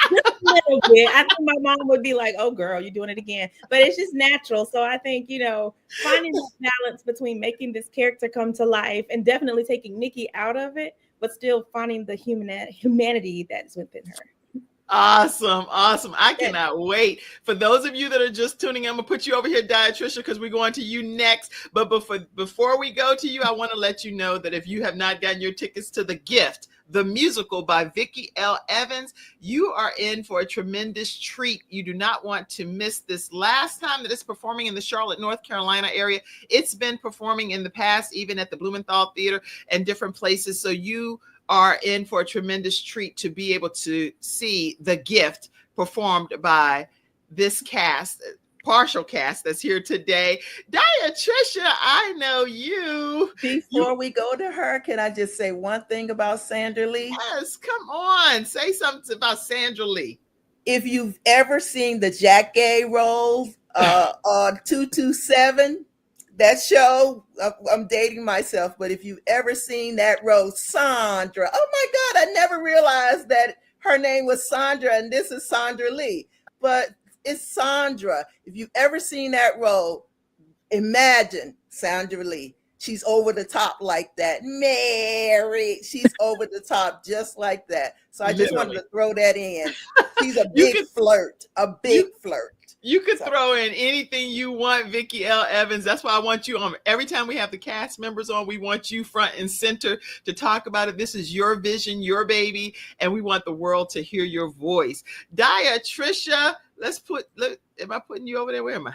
Just a little bit. I think my mom would be like, "Oh, girl, you're doing it again." But it's just natural. So I think, finding that balance between making this character come to life and definitely taking Nikki out of it, but still finding the humanity that's within her. Awesome. I cannot wait. For those of you that are just tuning in, I'm gonna put you over here, Diatricia, because we're going to you next. But before we go to you, I want to let you know that if you have not gotten your tickets to The Gift, the musical by Vickie L. Evans, you are in for a tremendous treat. You do not want to miss this. Last time that it's performing in the Charlotte, North Carolina area, it's been performing in the past, even at the Blumenthal Theater and different places. So you are in for a tremendous treat to be able to see The Gift performed by this cast, partial cast that's here today. Diatricia, I know you. Before we go to her, can I just say one thing about Sandra Lee? Yes, come on. Say something about Sandra Lee. If you've ever seen the Jack Gay role on 227, that show, I'm dating myself, but if you've ever seen that role, Sandra, oh my God, I never realized that her name was Sandra and this is Sandra Lee, but it's Sandra. If you've ever seen that role, imagine Sandra Lee. She's over the top like that. Mary, she's over the top just like that. So I just wanted to throw that in. She's a big flirt, a big flirt. You could throw in anything you want, Vickie L. Evans. That's why I want you on. Every time we have the cast members on, we want you front and center to talk about it. This is your vision, your baby, and we want the world to hear your voice. Diatricia, am I putting you over there? Where am I?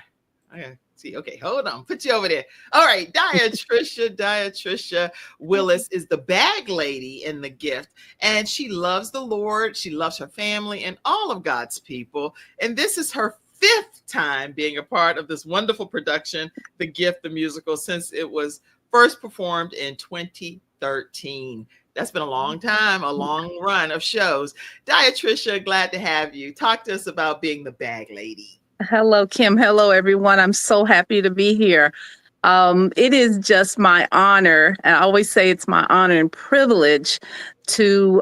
Okay. See, okay, hold on. Put you over there. All right, Diatricia Willis is the bag lady in The Gift, and she loves the Lord. She loves her family and all of God's people. And this is her 5th time being a part of this wonderful production, The Gift, the musical, since it was first performed in 2013. That's been a long time, a long run of shows. Diatricia, glad to have you. Talk to us about being the bag lady. Hello, Kim. Hello, everyone. I'm so happy to be here. It is just my honor, and I always say it's my honor and privilege to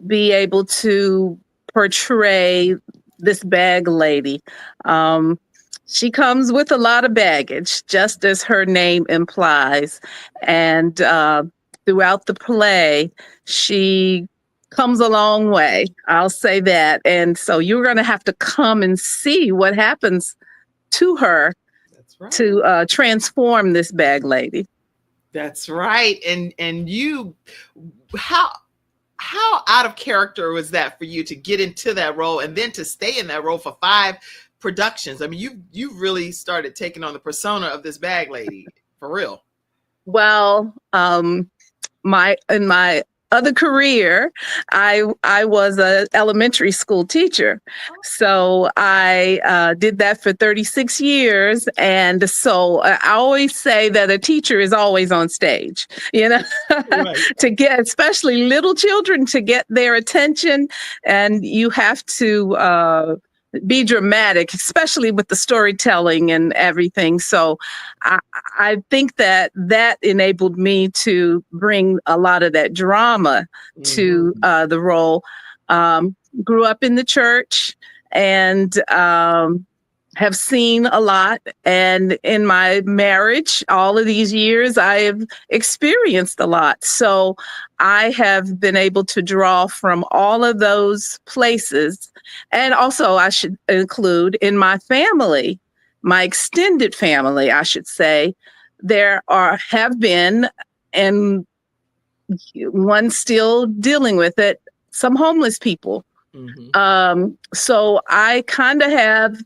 be able to portray this bag lady. She comes with a lot of baggage, just as her name implies. And throughout the play, she comes a long way. I'll say that. And so you're going to have to come and see what happens to her. That's right. To transform this bag lady. That's right. And you, how out of character was that for you to get into that role and then to stay in that role for 5 productions? I mean, you've really started taking on the persona of this bag lady for real. Well, in my other career, I was an elementary school teacher. So I did that for 36 years. And so I always say that a teacher is always on stage, right. To get, especially little children, to get their attention. And you have to be dramatic, especially with the storytelling and everything. So I think that enabled me to bring a lot of that drama to the role. Grew up in the church and have seen a lot. And in my marriage, all of these years, I have experienced a lot. So I have been able to draw from all of those places. And also, I should include in my family, my extended family, I should say, have been, and one still dealing with it, some homeless people. So I kind of have,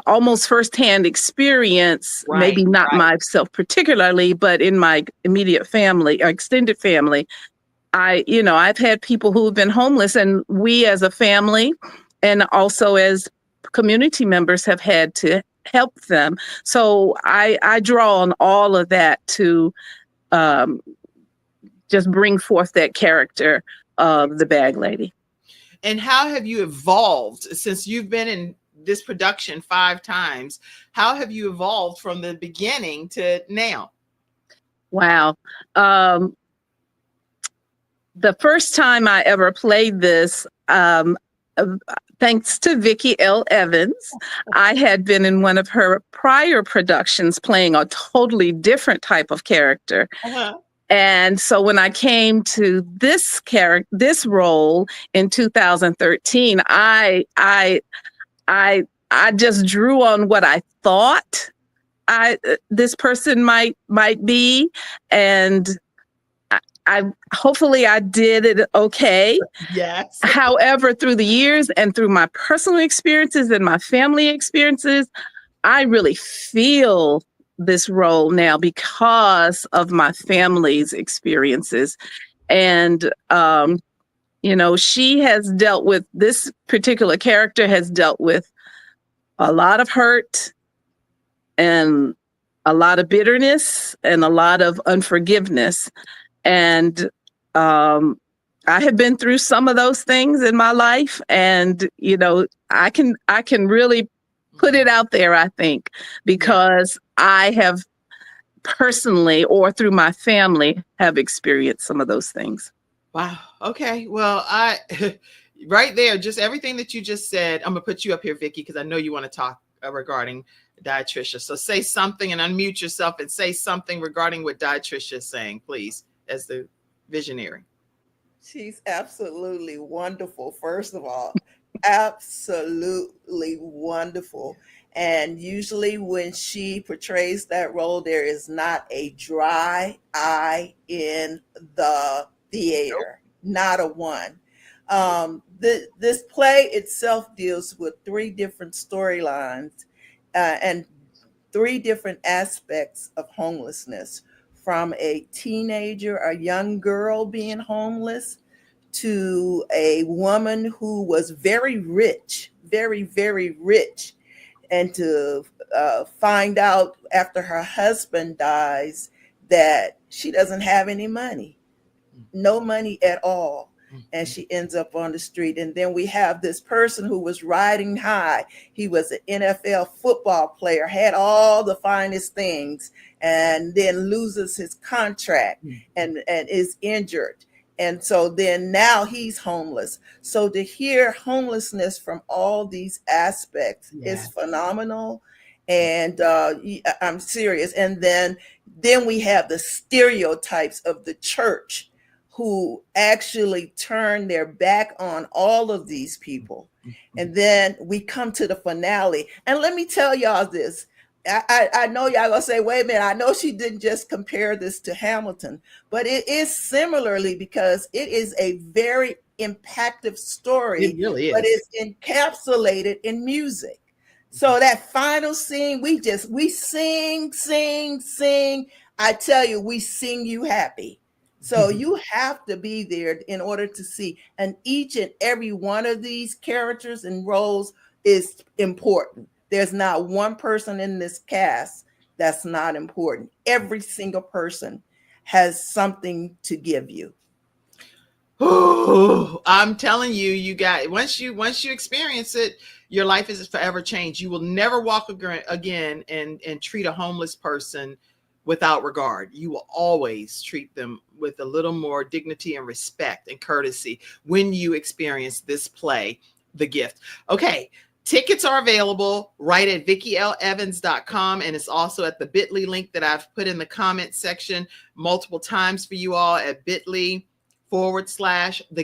almost firsthand experience, maybe not myself particularly, but in my immediate family, extended family. I've had people who have been homeless, and we as a family and also as community members have had to help them. So I draw on all of that to just bring forth that character of the bag lady. And how have you evolved since you've been in this production 5 times? How have you evolved from the beginning to now? Wow. The first time I ever played this, thanks to Vickie L. Evans, I had been in one of her prior productions playing a totally different type of character. Uh-huh. And so when I came to this role in 2013, I just drew on what I thought this person might be, and I hopefully I did it okay. Yes. However, through the years and through my personal experiences and my family experiences, I really feel this role now because of my family's experiences. And, she has dealt with, this particular character has dealt with a lot of hurt and a lot of bitterness and a lot of unforgiveness. And I have been through some of those things in my life. And, I can really put it out there, I think, because I have personally, or through my family, have experienced some of those things. Wow. Okay. Well, right there, just everything that you just said, I'm gonna put you up here, Vickie, because I know you want to talk regarding Diatricia. So say something and unmute yourself and say something regarding what Diatricia is saying, please, as the visionary. She's absolutely wonderful. First of all, absolutely wonderful. And usually when she portrays that role, there is not a dry eye in the theater, not a one. This play itself deals with 3 different storylines and 3 different aspects of homelessness, from a teenager, a young girl being homeless, to a woman who was very rich, very, very rich, and to find out after her husband dies that she doesn't have any money, no money at all. And she ends up on the street. And then we have this person who was riding high. He was an NFL football player, had all the finest things, and then loses his contract and is injured. And so then now he's homeless. So to hear homelessness from all these aspects is phenomenal. And I'm serious. And then we have the stereotypes of the church, who actually turn their back on all of these people. And then we come to the finale. And let me tell y'all this. I know y'all gonna say, wait a minute, I know she didn't just compare this to Hamilton, but it is similarly, because it is a very impactful story. It really is. But it's encapsulated in music. So that final scene, we sing. I tell you, we sing you happy. So you have to be there in order to see. And each and every one of these characters and roles is important. There's not one person in this cast that's not important. Every single person has something to give you. Oh, I'm telling you, you got, once you experience it, your life is forever changed. You will never walk again and treat a homeless person without regard. You will always treat them with a little more dignity and respect and courtesy when you experience this play, The Gift. Okay, tickets are available right at VickieLEvans.com, and it's also at the bit.ly link that I've put in the comment section multiple times for you all at bit.ly/The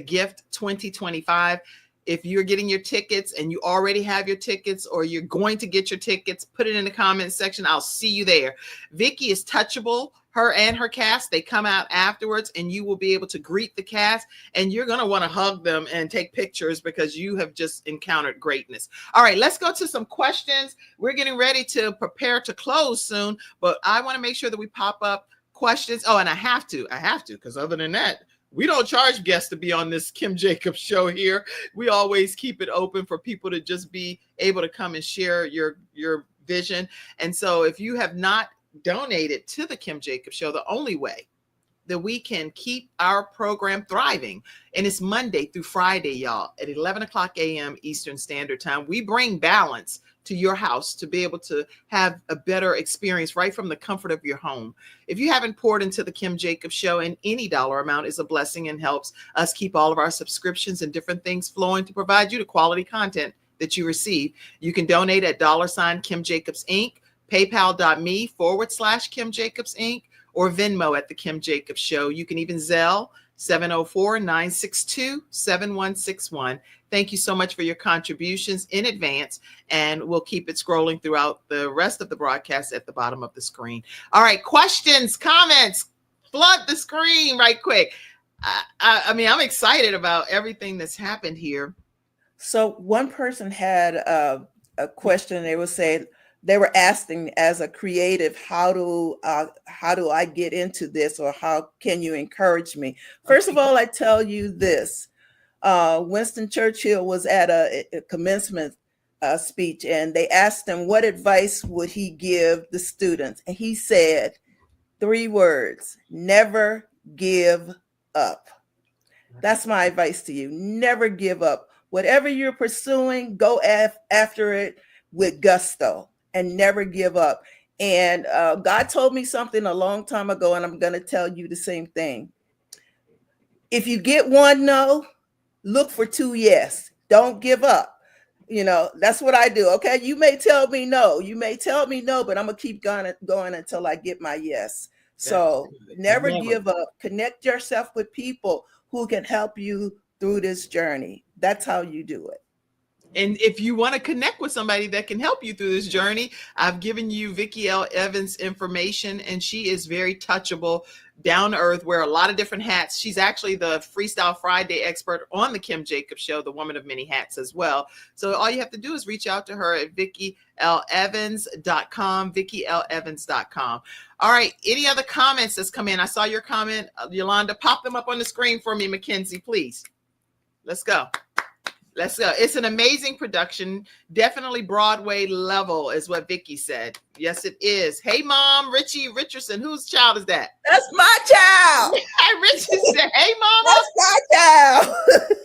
Gift 2025. If you're getting your tickets and you already have your tickets, or you're going to get your tickets, put it in the comment section. I'll see you there. Vickie is touchable. Her and her cast, they come out afterwards, and you will be able to greet the cast, and you're going to want to hug them and take pictures because you have just encountered greatness. All right, let's go to some questions. We're getting ready to prepare to close soon, but I want to make sure that we pop up questions. Oh, and I have to, because other than that, we don't charge guests to be on this Kim Jacobs show here. We always keep it open for people to just be able to come and share your vision. And so if you have not donated to the Kim Jacobs Show, the only way that we can keep our program thriving, and it's Monday through Friday, y'all, at 11 o'clock a.m. Eastern Standard Time. We bring balance to your house to be able to have a better experience right from the comfort of your home. If you haven't poured into the Kim Jacobs Show, and any dollar amount is a blessing and helps us keep all of our subscriptions and different things flowing to provide you the quality content that you receive, you can donate at $ Kim Jacobs Inc., paypal.me/Kim Jacobs Inc., or Venmo at the Kim Jacobs Show. You can even Zelle 704-962-7161. Thank you so much for your contributions in advance, and we'll keep it scrolling throughout the rest of the broadcast at the bottom of the screen. All right, questions, comments, flood the screen right quick. I mean, I'm excited about everything that's happened here. So one person had a question. They were saying, they were asking, as a creative, how do I get into this, or how can you encourage me? First of all, I tell you this. Winston Churchill was at a commencement speech, and they asked him what advice would he give the students. And he said 3 words: never give up. That's my advice to you. Never give up. Whatever you're pursuing, go after it with gusto and never give up. And God told me something a long time ago, and I'm going to tell you the same thing. If you get 1 no, look for 2 yes. Don't give up. You know, that's what I do. Okay. You may tell me no, but I'm going to keep going until I get my yes. So never give up. Connect yourself with people who can help you through this journey. That's how you do it. And if you want to connect with somebody that can help you through this journey, I've given you Vickie L. Evans' information, and she is very touchable, down to earth, wear a lot of different hats. She's actually the Freestyle Friday expert on the Kim Jacobs Show, the woman of many hats as well. So all you have to do is reach out to her at VickieLEvans.com, VickieLEvans.com. All right. Any other comments that's come in? I saw your comment, Yolanda. Pop them up on the screen for me, Mackenzie, please. Let's go. Let's go. It's an amazing production. Definitely Broadway level is what Vickie said. Yes, it is. Hey, Mom, Richie Richardson. Whose child is that? That's my child. Hi, Richie said, hey, Mama. That's my child.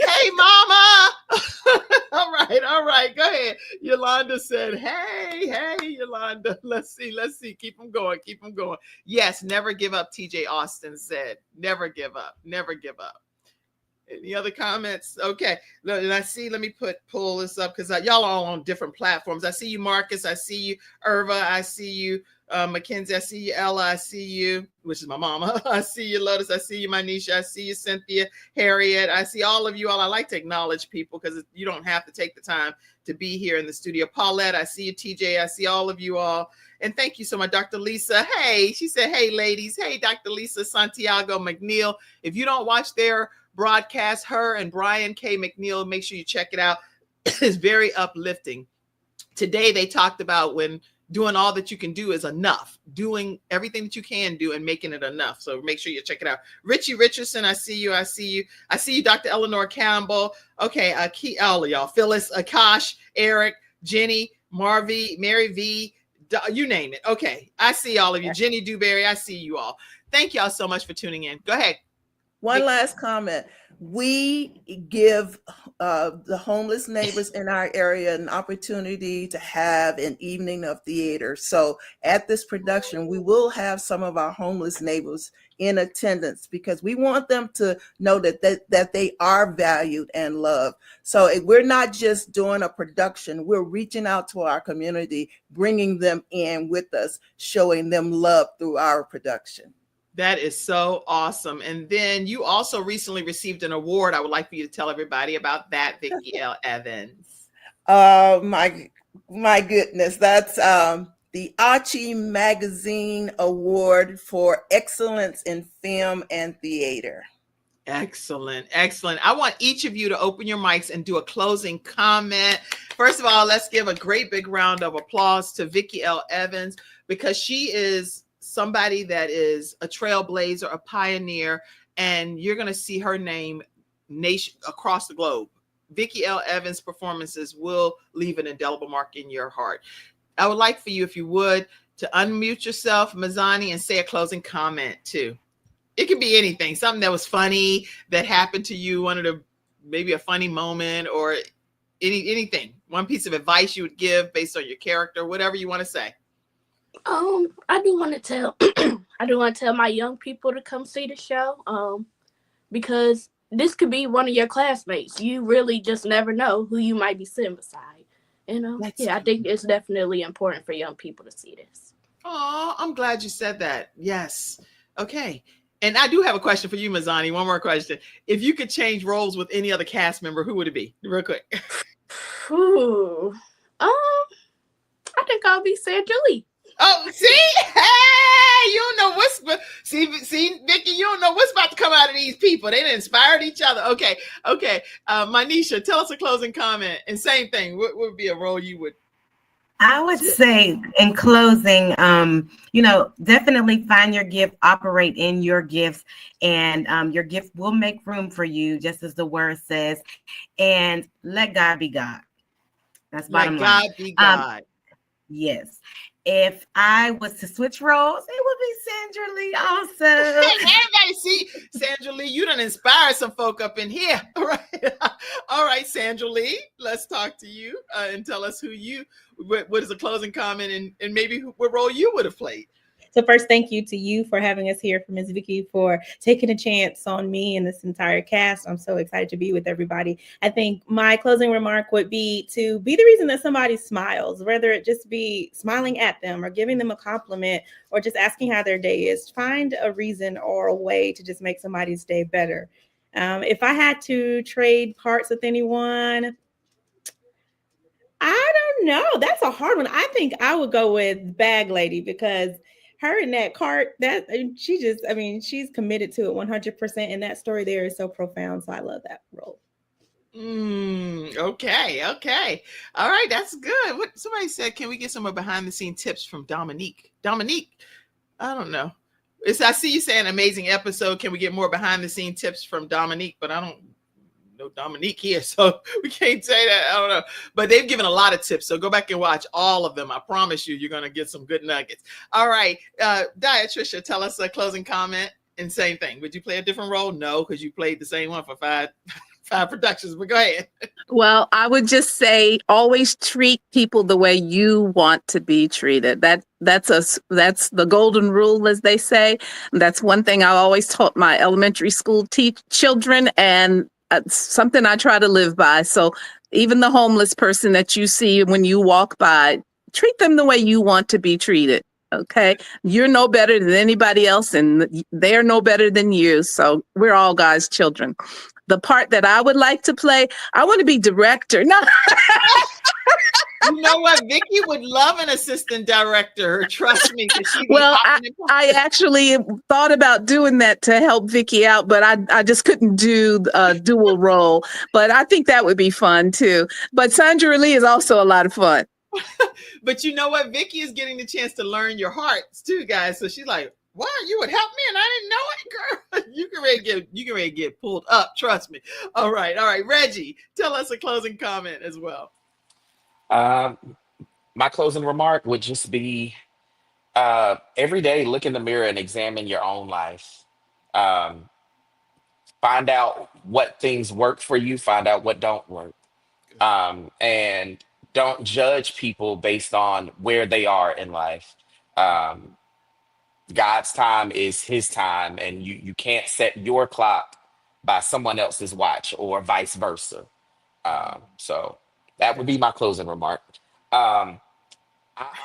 Hey, Mama. All right. Go ahead. Yolanda said, hey, Yolanda. Let's see. Keep them going. Yes, never give up, TJ Austin said. Never give up. Any other comments? Okay. Let me pull this up, because y'all are all on different platforms. I see you, Marcus. I see you, Irva. I see you, Mackenzie. I see you, Ella. I see you, which is my mama. I see you, Lotus. I see you, Myneesha. I see you, Cynthia, Harriet. I see all of you all. I like to acknowledge people, because you don't have to take the time to be here in the studio. Paulette, I see you, TJ. I see all of you all. And thank you so much, Dr. Lisa. Hey, she said, hey, ladies. Hey, Dr. Lisa Santiago McNeil. If you don't watch their broadcast, her and Brian K. McNeil, make sure you check it out. It's very uplifting. Today, they talked about when doing all that you can do is enough, doing everything that you can do and making it enough. So make sure you check it out. Richie Richardson, I see you, Dr. Eleanor Campbell. Okay, all of y'all, Phyllis, Akash, Eric, Jenny, Mary V, you name it. Okay, I see all of you. Jenny Dewberry, I see you all. Thank y'all so much for tuning in. Go ahead. One last comment. We give the homeless neighbors in our area an opportunity to have an evening of theater. So at this production, we will have some of our homeless neighbors in attendance, because we want them to know that they are valued and loved. So we're not just doing a production, we're reaching out to our community, bringing them in with us, showing them love through our production. That is so awesome. And then you also recently received an award. I would like for you to tell everybody about that, Vickie L. Evans. My goodness. That's the Archie Magazine Award for Excellence in Film and Theater. Excellent. I want each of you to open your mics and do a closing comment. First of all, let's give a great big round of applause to Vickie L. Evans, because she is somebody that is a trailblazer, a pioneer, and you're going to see her name across the globe. Vickie L. Evans' performances will leave an indelible mark in your heart. I would like for you, if you would, to unmute yourself, Mizani, and say a closing comment too. It could be anything, something that was funny that happened to you, maybe a funny moment, or anything. One piece of advice you would give based on your character, whatever you want to say. I do want to tell my young people to come see the show, because this could be one of your classmates. You really just never know who you might be sitting beside. I think it's definitely important for young people to see this. Oh, I'm glad you said that. Yes. Okay. And I do have a question for you, Mizani. One more question. If you could change roles with any other cast member, who would it be? Real quick. Ooh. I think I'll be Sandra Lee. Oh, see? Hey, you don't know what's see, Vickie, you don't know what's about to come out of these people. They inspired each other. Okay. Myneesha, tell us a closing comment. And same thing. What would be a role you would? I would say in closing, definitely find your gift, operate in your gifts, and your gift will make room for you, just as the word says, and let God be God. That's bottom line. Let God be God. Yes. If I was to switch roles, it would be Sandra Lee also. Hey, everybody, see, Sandra Lee, you done inspired some folk up in here. All right. All right, Sandra Lee, let's talk to you and tell us what is a closing comment and maybe what role you would have played. So first, thank you to you for having us here, for Ms. Vickie, for taking a chance on me and this entire cast. I'm so excited to be with everybody. I think my closing remark would be to be the reason that somebody smiles, whether it just be smiling at them or giving them a compliment or just asking how their day is. Find a reason or a way to just make somebody's day better. If I had to trade parts with anyone, I don't know. That's a hard one. I think I would go with Bag Lady, because her in that cart, she's committed to it 100%. And that story there is so profound. So I love that role. Okay. All right. That's good. What somebody said, can we get some behind the scene tips from Dominique? Dominique, I don't know. I see you saying amazing episode. Can we get more behind the scene tips from Dominique? But I don't know Dominique here, so we can't say that. I don't know, but they've given a lot of tips, so go back and watch all of them. I promise you're going to get some good nuggets. All right, Diatricia, tell us a closing comment. And same thing, would you play a different role? No, because you played the same one for five productions, but go ahead. Well, I would just say always treat people the way you want to be treated. That's the golden rule, as they say. That's one thing I always taught my elementary school children, and something I try to live by. So even the homeless person that you see when you walk by, treat them the way you want to be treated. Okay. You're no better than anybody else, and they're no better than you. So we're all God's children. The part that I would like to play, I want to be director. No. You know what? Vickie would love an assistant director. Trust me. Well, I actually thought about doing that to help Vickie out, but I just couldn't do a dual role. But I think that would be fun too. But Sandra Lee is also a lot of fun. But you know what? Vickie is getting the chance to learn your hearts too, guys. So she's like, "Wow, you would help me, and I didn't know it, girl." You can ready to get pulled up. Trust me. All right. Reggie, tell us a closing comment as well. My closing remark would just be every day look in the mirror and examine your own life. Find out what things work for you, find out what don't work. And don't judge people based on where they are in life. God's time is his time, and you can't set your clock by someone else's watch or vice versa. So that would be my closing remark. I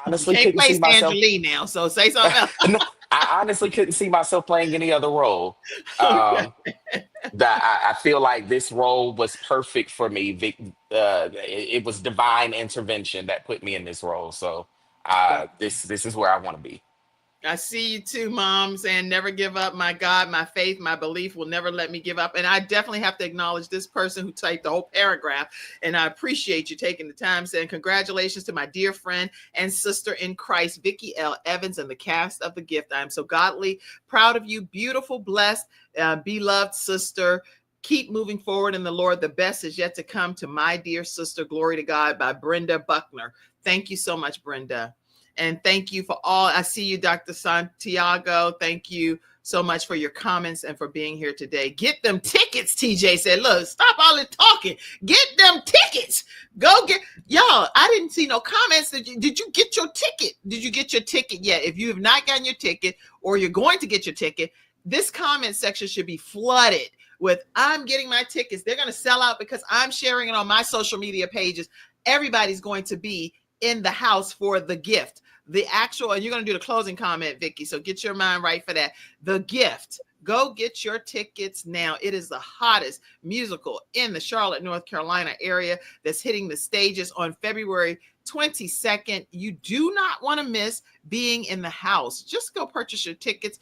honestly couldn't see myself. Sandra Lee now, so say something else. No, I honestly couldn't see myself playing any other role. That I feel like this role was perfect for me. It was divine intervention that put me in this role. So this is where I want to be. I see you too, Mom, saying never give up. My God, my faith, my belief will never let me give up. And I definitely have to acknowledge this person who typed the whole paragraph. And I appreciate you taking the time, saying congratulations to my dear friend and sister in Christ, Vickie L. Evans, and the cast of The Gift. I am so godly proud of you. Beautiful, blessed, beloved sister. Keep moving forward in the Lord. The best is yet to come. To my dear sister, Glory to God, by Brenda Buckner. Thank you so much, Brenda. And thank you for all. I see you, Dr. Santiago. Thank you so much for your comments and for being here today. Get them tickets, TJ said. Look, stop all the talking. Get them tickets. Go get, y'all, I didn't see no comments. Did you get your ticket? Did you get your ticket yet? If you have not gotten your ticket or you're going to get your ticket, this comment section should be flooded with, I'm getting my tickets. They're going to sell out because I'm sharing it on my social media pages. Everybody's going to be in the house for the gift. The actual, and you're going to do the closing comment, Vickie, so get your mind right for that. The gift. Go get your tickets now. It is the hottest musical in the Charlotte, North Carolina area that's hitting the stages on February 22nd. You do not want to miss being in the house. Just go purchase your tickets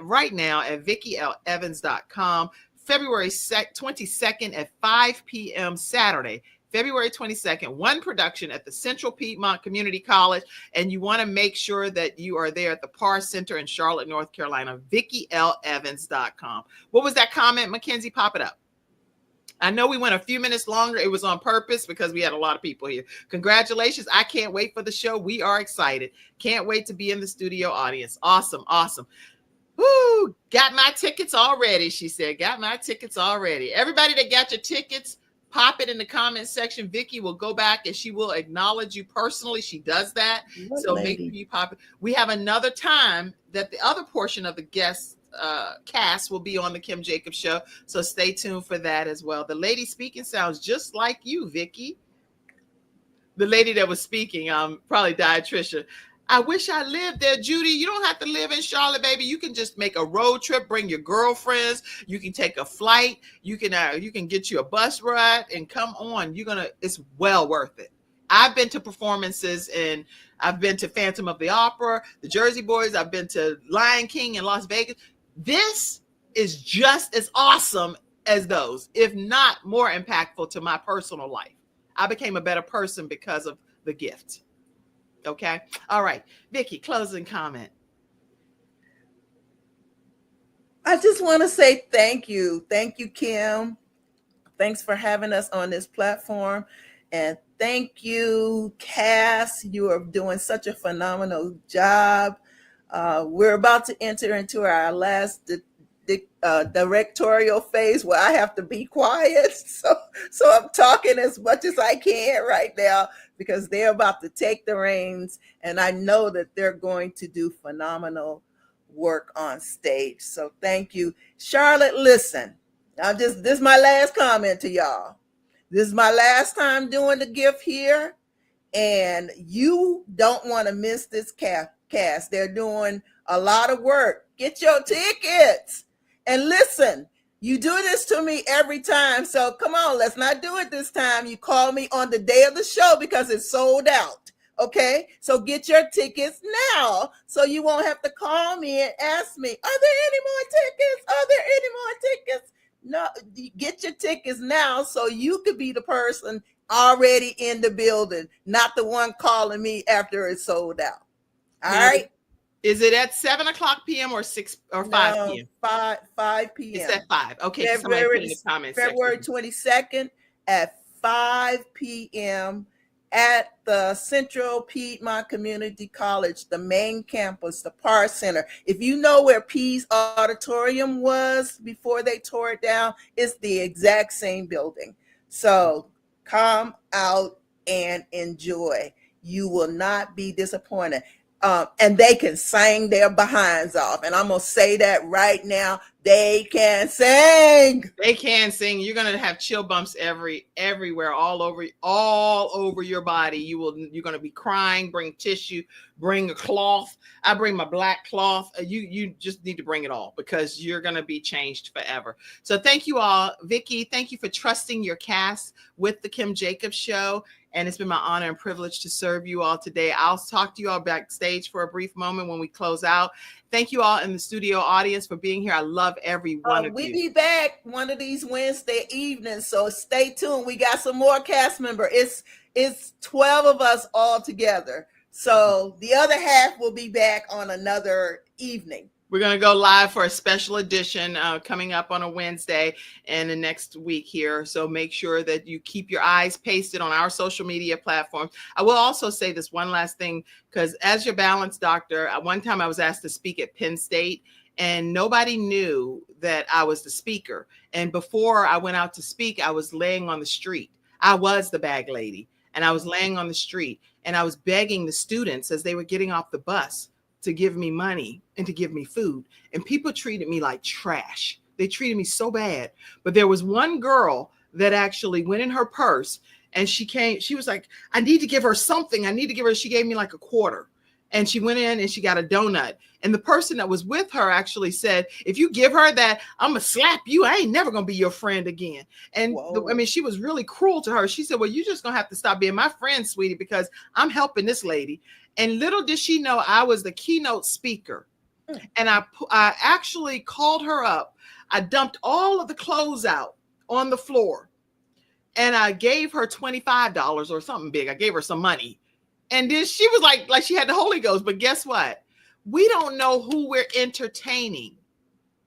right now at VickieLEvans.com. February 22nd at 5 p.m. Saturday. February 22nd, one production at the Central Piedmont Community College. And you want to make sure that you are there at the Parr Center in Charlotte, North Carolina, VickieLEvans.com. What was that comment, Mackenzie? Pop it up. I know we went a few minutes longer. It was on purpose because we had a lot of people here. Congratulations. I can't wait for the show. We are excited. Can't wait to be in the studio audience. Awesome. Awesome. Woo, got my tickets already, she said. Got my tickets already. Everybody that got your tickets, pop it in the comment section. Vickie will go back and she will acknowledge you personally. She does that. So make sure you pop it. We have another time that the other portion of the guest cast will be on the Kim Jacobs Show. So stay tuned for that as well. The lady speaking sounds just like you, Vickie. The lady that was speaking, probably Diatricia. I wish I lived there, Judy. You don't have to live in Charlotte, baby. You can just make a road trip, bring your girlfriends. You can take a flight. You can get you a bus ride and come on. It's well worth it. I've been to performances and I've been to Phantom of the Opera, the Jersey Boys. I've been to Lion King in Las Vegas. This is just as awesome as those, if not more impactful to my personal life. I became a better person because of the gift. Okay. All right. Vickie, closing comment. I just want to say thank you. Thank you, Kim. Thanks for having us on this platform. And thank you, Cass. You are doing such a phenomenal job. We're about to enter into our last directorial phase where I have to be quiet. So I'm talking as much as I can right now because they're about to take the reins and I know that they're going to do phenomenal work on stage. So thank you. Charlotte, listen, this is my last comment to y'all. This is my last time doing the gift here and you don't want to miss this cast. They're doing a lot of work. Get your tickets. And listen, you do this to me every time. So come on, let's not do it this time. You call me on the day of the show because it's sold out. Okay, so get your tickets now so you won't have to call me and ask me, are there any more tickets? Are there any more tickets? No, get your tickets now so you could be the person already in the building, not the one calling me after it's sold out. All right. Is it at 7:00 p.m. or 6 or 5 p.m.? 5 p.m. It's at 5. Okay. February 22nd at 5 p.m. at the Central Piedmont Community College, the main campus, the Parr Center. If you know where Pease Auditorium was before they tore it down, it's the exact same building. So come out and enjoy. You will not be disappointed. And they can sing their behinds off. And I'm going to say that right now. They can sing. They can sing. You're going to have chill bumps everywhere, all over your body. You're going to be crying. Bring tissue, bring a cloth. I bring my black cloth. You just need to bring it all because you're going to be changed forever. So thank you all. Vickie, thank you for trusting your cast with the Kim Jacobs Show. And it's been my honor and privilege to serve you all today. I'll talk to you all backstage for a brief moment when we close out. Thank you all in the studio audience for being here. I love every one of you. We'll be back one of these Wednesday evenings, so stay tuned. We got some more cast members. It's 12 of us all together. So the other half will be back on another evening. We're going to go live for a special edition coming up on a Wednesday and the next week here. So make sure that you keep your eyes pasted on our social media platforms. I will also say this one last thing, because as your balance doctor, one time I was asked to speak at Penn State and nobody knew that I was the speaker. And before I went out to speak, I was laying on the street. I was the bag lady and I was laying on the street and I was begging the students as they were getting off the bus to give me money and to give me food. And people treated me like trash. They treated me so bad. But there was one girl that actually went in her purse and she was like, I need to give her something. She gave me like a quarter. And she went in and she got a donut. And the person that was with her actually said, if you give her that, I'm going to slap you. I ain't never going to be your friend again. And she was really cruel to her. She said, well, you're just going to have to stop being my friend, sweetie, because I'm helping this lady. And little did she know I was the keynote speaker. And I actually called her up. I dumped all of the clothes out on the floor. And I gave her $25 or something big. I gave her some money. And then she was like she had the Holy Ghost. But guess what? We don't know who we're entertaining.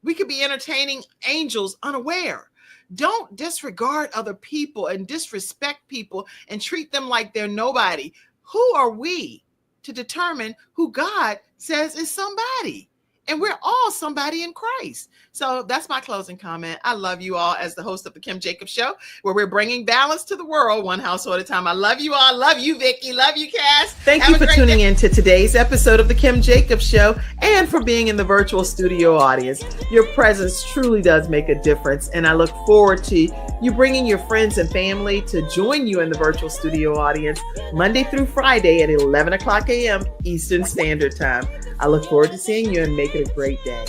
We could be entertaining angels unaware. Don't disregard other people and disrespect people and treat them like they're nobody. Who are we to determine who God says is somebody? And we're all somebody in Christ. So that's my closing comment. I love you all as the host of the Kim Jacobs Show, where we're bringing balance to the world, one household at a time. I love you all. Love you, Vickie. Love you, Cass. Thank you for tuning in to today's episode of the Kim Jacobs Show and for being in the virtual studio audience. Your presence truly does make a difference. And I look forward to you bringing your friends and family to join you in the virtual studio audience Monday through Friday at 11 o'clock a.m. Eastern Standard Time. I look forward to seeing you and make it a great day.